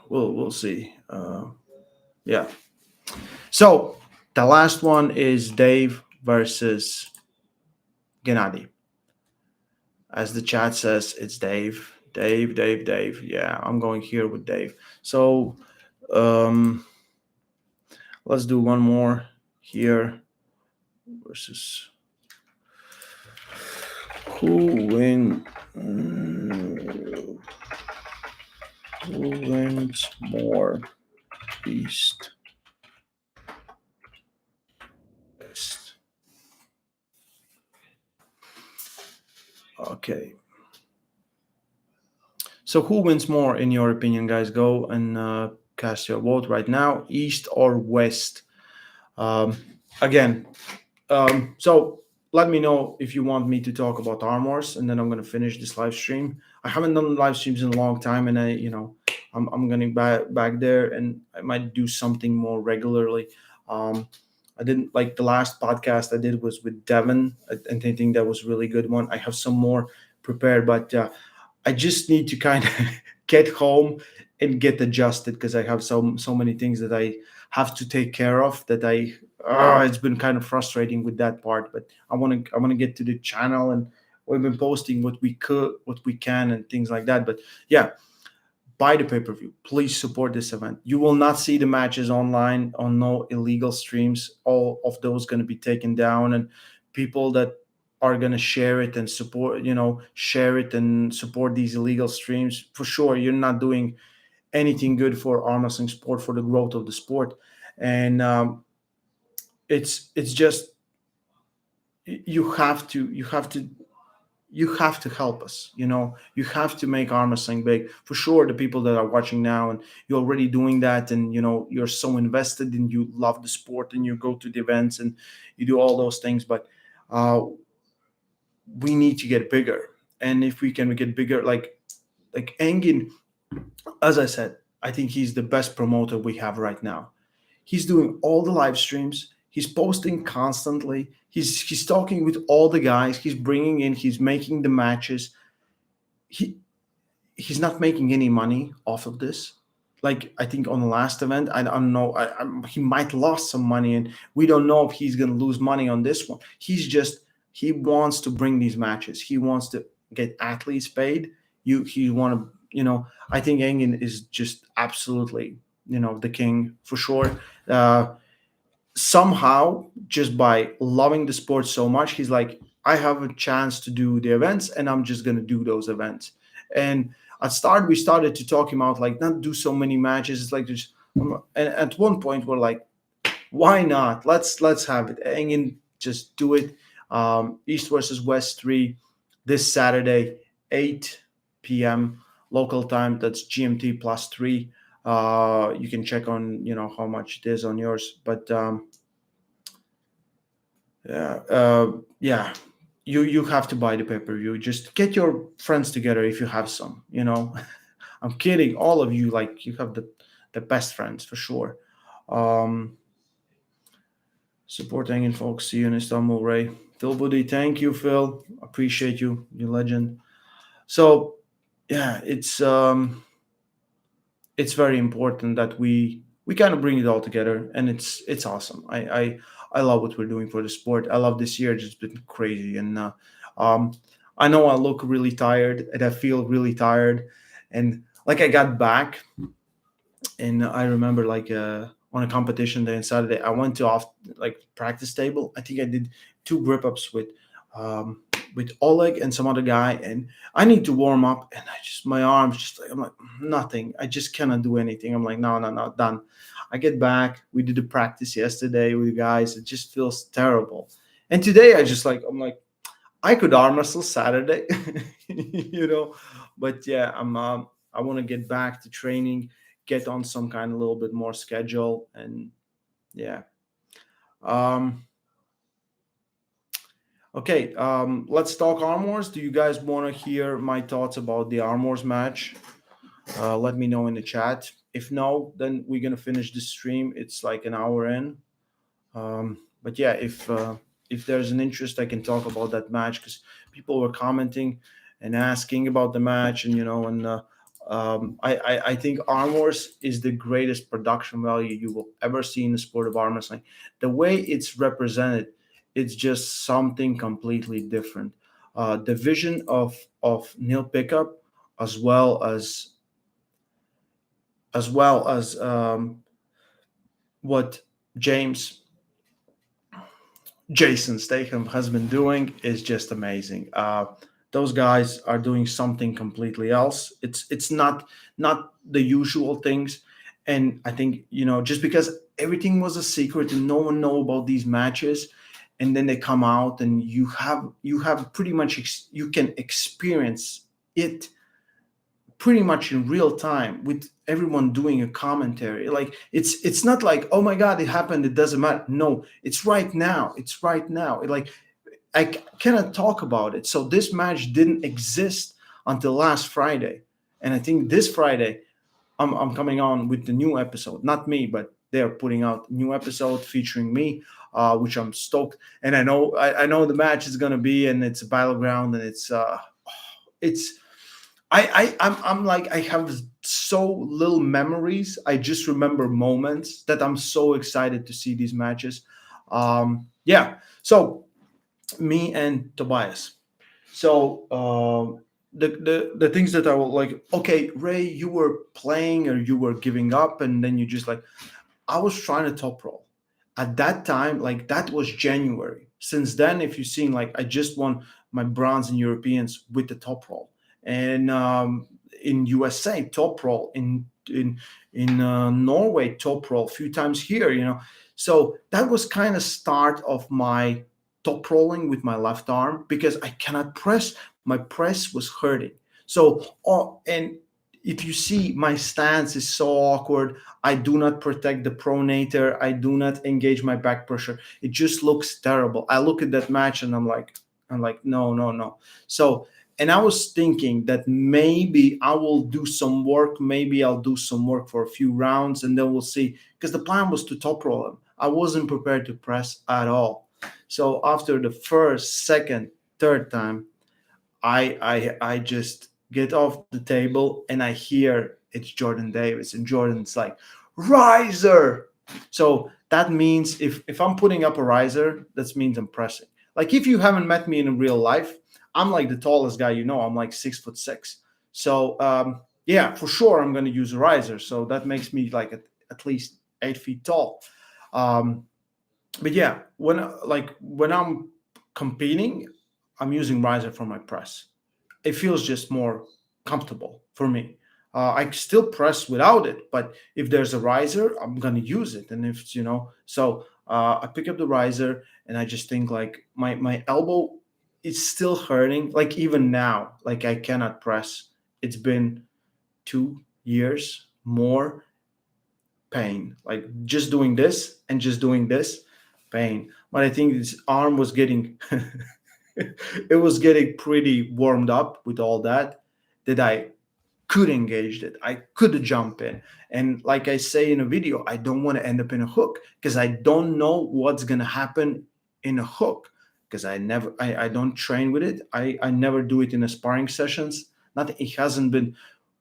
we'll see. Yeah. So the last one is Dave versus Gennady. As the chat says, it's Dave. Dave. Yeah, I'm going here with Dave. So um, let's do one more here versus who win. Who wins more? East, West. Okay. So who wins more in your opinion, guys? Go and cast your vote right now. East or West? Um, Again, so let me know if you want me to talk about armors, and then I'm gonna finish this live stream. I haven't done live streams in a long time, and I'm gonna back there, and I might do something more regularly. Um, I didn't like the last podcast I did was with Devin, and I think that was a really good one. I have some more prepared, but I just need to kind of get home and get adjusted because I have so many things that I have to take care of that it's been kind of frustrating with that part. But I want to get to the channel, and we've been posting what we can and things like that. But yeah, buy the pay-per-view. Please support this event. You will not see the matches online on no illegal streams. All of those going to be taken down, and people that are going to share it and support, share it and support these illegal streams, for sure you're not doing anything good for arm wrestling sport, for the growth of the sport. And it's just you have to help us. You have to make arm wrestling big. For sure, the people that are watching now, and you're already doing that, and you're so invested and you love the sport, and you go to the events and you do all those things. But we need to get bigger. And if we can get bigger, like Engin, as I said, I think he's the best promoter we have right now. He's doing all the live streams. He's posting constantly. He's talking with all the guys. He's bringing in. He's making the matches. He he's not making any money off of this. Like I think on the last event, I don't know. He might lost some money, and we don't know if he's going to lose money on this one. He wants to bring these matches. He wants to get athletes paid. He want to I think Engin is just absolutely the king for sure. Somehow, just by loving the sport so much, he's like, I have a chance to do the events, and I'm just gonna do those events. And at start, we started to talk him out, like not do so many matches. It's like just, and at one point, we're like, why not? Let's have it. And just do it. East versus West 3 this Saturday, 8 p.m. local time. That's GMT +3. You can check on how much it is on yours, but yeah, you have to buy the pay-per-view. Just get your friends together if you have some. I'm kidding, all of you, like you have the best friends for sure. Supporting and folks, see you in Istanbul, Ray. Phil Buddy, thank you, Phil. Appreciate you, you legend. So yeah, it's very important that we kind of bring it all together, and it's awesome. I love what we're doing for the sport. I love this year; it's just been crazy, and um, I know I look really tired, and I feel really tired, and like I got back, and I remember like on a competition day on Saturday, I went to off like practice table. I think I did 2 grip ups with Oleg and some other guy, and I need to warm up, and I just my arms just like I'm like nothing. I just cannot do anything. I'm like no, done. I get back. We did the practice yesterday with the guys. It just feels terrible. And today I'm like I could arm wrestle Saturday, you know. But yeah, I want to get back to training, get on some kind of little bit more schedule. And yeah. Um, okay, let's talk Arm Wars. Do you guys want to hear my thoughts about the Arm Wars match? Let me know in the chat. If no, then we're gonna finish the stream. It's like an hour in. But yeah, if there's an interest, I can talk about that match because people were commenting and asking about the match, and I think Arm Wars is the greatest production value you will ever see in the sport of arm wrestling. The way it's represented, it's just something completely different. The vision of Neil Pickup, as well as what James Jason Statham has been doing is just amazing. Those guys are doing something completely else. It's not the usual things, and I think just because everything was a secret and no one know about these matches, and then they come out and you have pretty much you can experience it pretty much in real time with everyone doing a commentary. Like it's not like, oh my god, it happened, it doesn't matter. No, it's right now. It's right now. Like I cannot talk about it. So this match didn't exist until last Friday, and I think this Friday I'm coming on with the new episode. Not me, but they're putting out new episode featuring me, which I'm stoked. And I know the match is gonna be, and it's a battleground, and it's I'm like, I have so little memories. I just remember moments that I'm so excited to see these matches. Yeah. So me and Tobias. So the things that I will like. Okay, Ray, you were playing or you were giving up, and then you just like, I was trying to top roll. At that time, like that was January. Since then, if you've seen, like I just won my bronze in Europeans with the top roll, and in USA top roll, in Norway top roll, a few times here. So that was kind of start of my top rolling with my left arm because I cannot press. My press was hurting. So, and if you see, my stance is so awkward. I do not protect the pronator. I do not engage my back pressure. It just looks terrible. I look at that match and I'm like, no, no, no. So, and I was thinking that maybe I will do some work. Maybe I'll do some work for a few rounds, and then we'll see. Because the plan was to top roll him. I wasn't prepared to press at all. So after the first, second, third time, I just get off the table and I hear it's Jordan Davis, and Jordan's like, riser. So that means if I'm putting up a riser, that means I'm pressing. Like if you haven't met me in real life, I'm like the tallest guy. I'm like 6'6". So yeah, for sure I'm going to use a riser. So that makes me like at least 8 feet tall. But yeah, when I'm competing, I'm using riser for my press. It feels just more comfortable for me. I still press without it, but if there's a riser, I'm gonna use it. And if so I pick up the riser and I just think like my elbow is still hurting. Like even now, like I cannot press. It's been 2 years more pain. Like just doing this and just doing this, pain. But I think his arm was getting it was getting pretty warmed up with all that I could engage it. I could jump in. And like I say in a video, I don't want to end up in a hook because I don't know what's going to happen in a hook because I don't train with it. I never do it in a sparring sessions. Nothing, it hasn't been,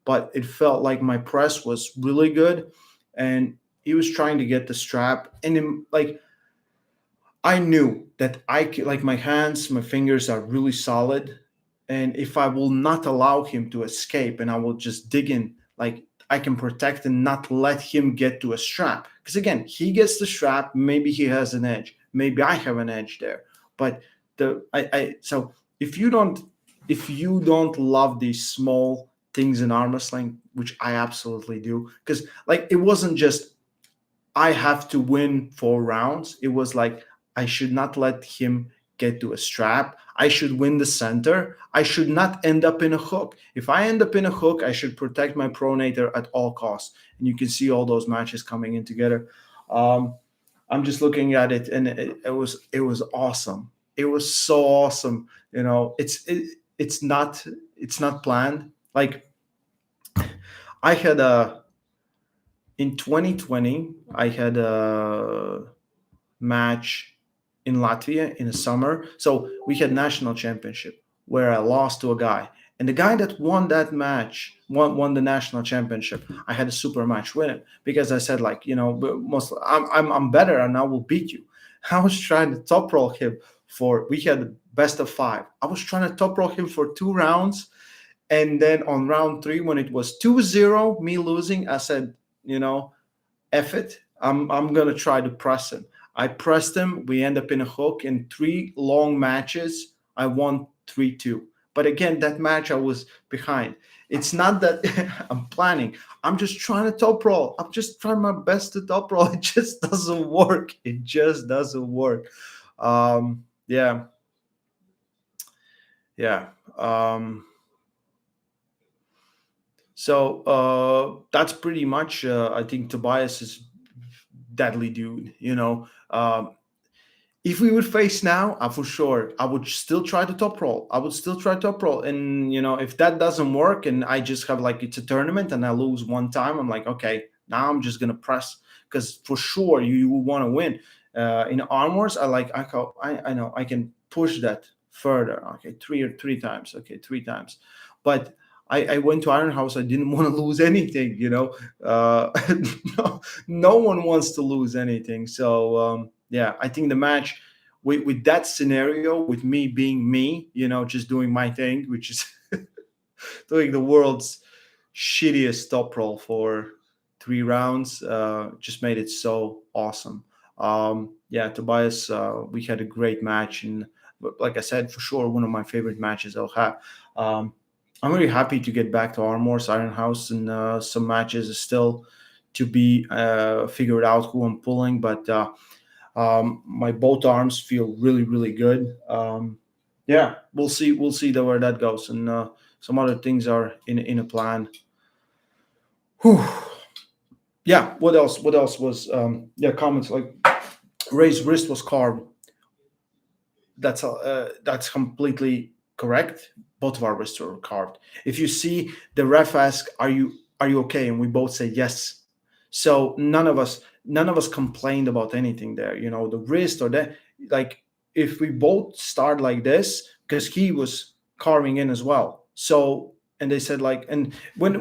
but it felt like my press was really good. And he was trying to get the strap. And like, I knew that I could, like my hands, my fingers are really solid. And if I will not allow him to escape and I will just dig in, like I can protect and not let him get to a strap. Because again, he gets the strap, maybe he has an edge. Maybe I have an edge there. But so if you don't love these small things in arm wrestling, which I absolutely do, because like it wasn't just I have to win 4 rounds. It was like I should not let him get to a strap. I should win the center. I should not end up in a hook. If I end up in a hook, I should protect my pronator at all costs. And you can see all those matches coming in together. I'm just looking at it, and it was awesome. It was so awesome. It's not planned. Like I had a in 2020, I had a match in Latvia in the summer. So we had national championship where I lost to a guy. And the guy that won that match won the national championship. I had a super match with him because I said, like, most I'm better and I will beat you. I was trying to top roll him we had best of 5. I was trying to top roll him for 2 rounds. And then on round 3, when it was 2-0, me losing, I said, F it. I'm gonna try to press him. I pressed him. We end up in a hook. In 3 long matches, I won 3-2. But again, that match I was behind. It's not that I'm planning. I'm just trying to top roll. I'm just trying my best to top roll. It just doesn't work. It just doesn't work. Yeah. Yeah. So that's pretty much. I think Tobias is deadly dude. If we would face now, for sure, I would still try to top roll. I would still try top roll, and if that doesn't work, and I just have like it's a tournament and I lose one time, I'm like, okay, now I'm just gonna press because for sure you want to win. In armors, I know I can push that further. Okay, three times. Okay, 3 times, but I went to Iron House. I didn't want to lose anything. No one wants to lose anything. So yeah, I think the match with that scenario, with me being me, just doing my thing, which is doing the world's shittiest top roll for 3 rounds, just made it so awesome. Yeah, Tobias, we had a great match, and like I said, for sure, one of my favorite matches I'll have. I'm really happy to get back to Armors, Iron House, and some matches is still to be figured out who I'm pulling, but my both arms feel really, really good. Yeah, we'll see. We'll see where that goes, and some other things are in a plan. Whew. Yeah. What else? What else was? Yeah, comments like Ray's wrist was carved. That's completely correct. Both of our wrists were carved. If you see the ref ask, "Are you okay?" and we both say yes. So none of us complained about anything there. The wrist or that. Like if we both start like this, because he was carving in as well. So and they said like, and when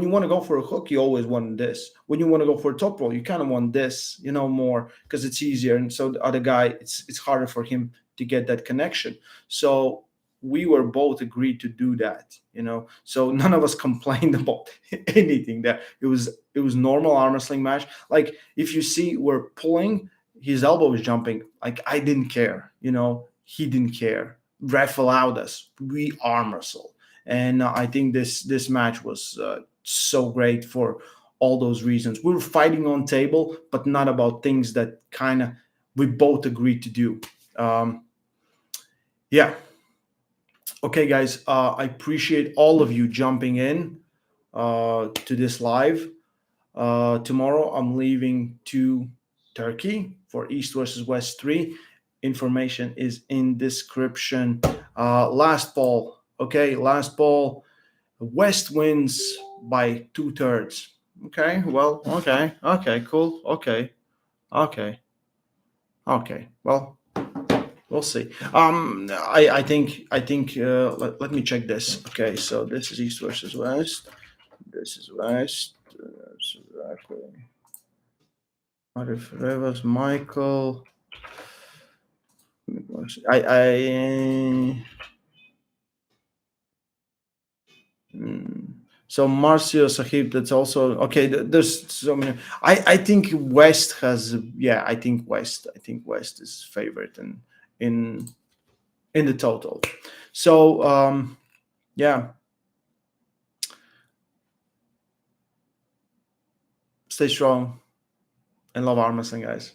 you want to go for a hook, you always want this. When you want to go for a top roll, you kind of want this, more because it's easier. And so the other guy, it's harder for him to get that connection. So we were both agreed to do that, so none of us complained about anything there. It was normal arm wrestling match. Like if you see we're pulling, his elbow was jumping, like I didn't care, he didn't care. Ref allowed us, we arm wrestle. And I think this match was so great for all those reasons. We were fighting on table, but not about things that kind of we both agreed to do. Yeah. Okay, guys. I appreciate all of you jumping in to this live. Tomorrow, I'm leaving to Turkey for East versus West 3. Information is in description. Last ball. Okay, last ball. West wins by 2/3. Okay, well, okay, cool. Okay. Well, we'll see. I think. Let me check this. Okay, so this is East versus West. This is West. Exactly. Arif Rivas, Michael. I. So Marcio Sahib, that's also okay. There's so many. I think West has. Yeah, I think West. I think West is favorite in in the total. So yeah, stay strong and love arm wrestling, guys.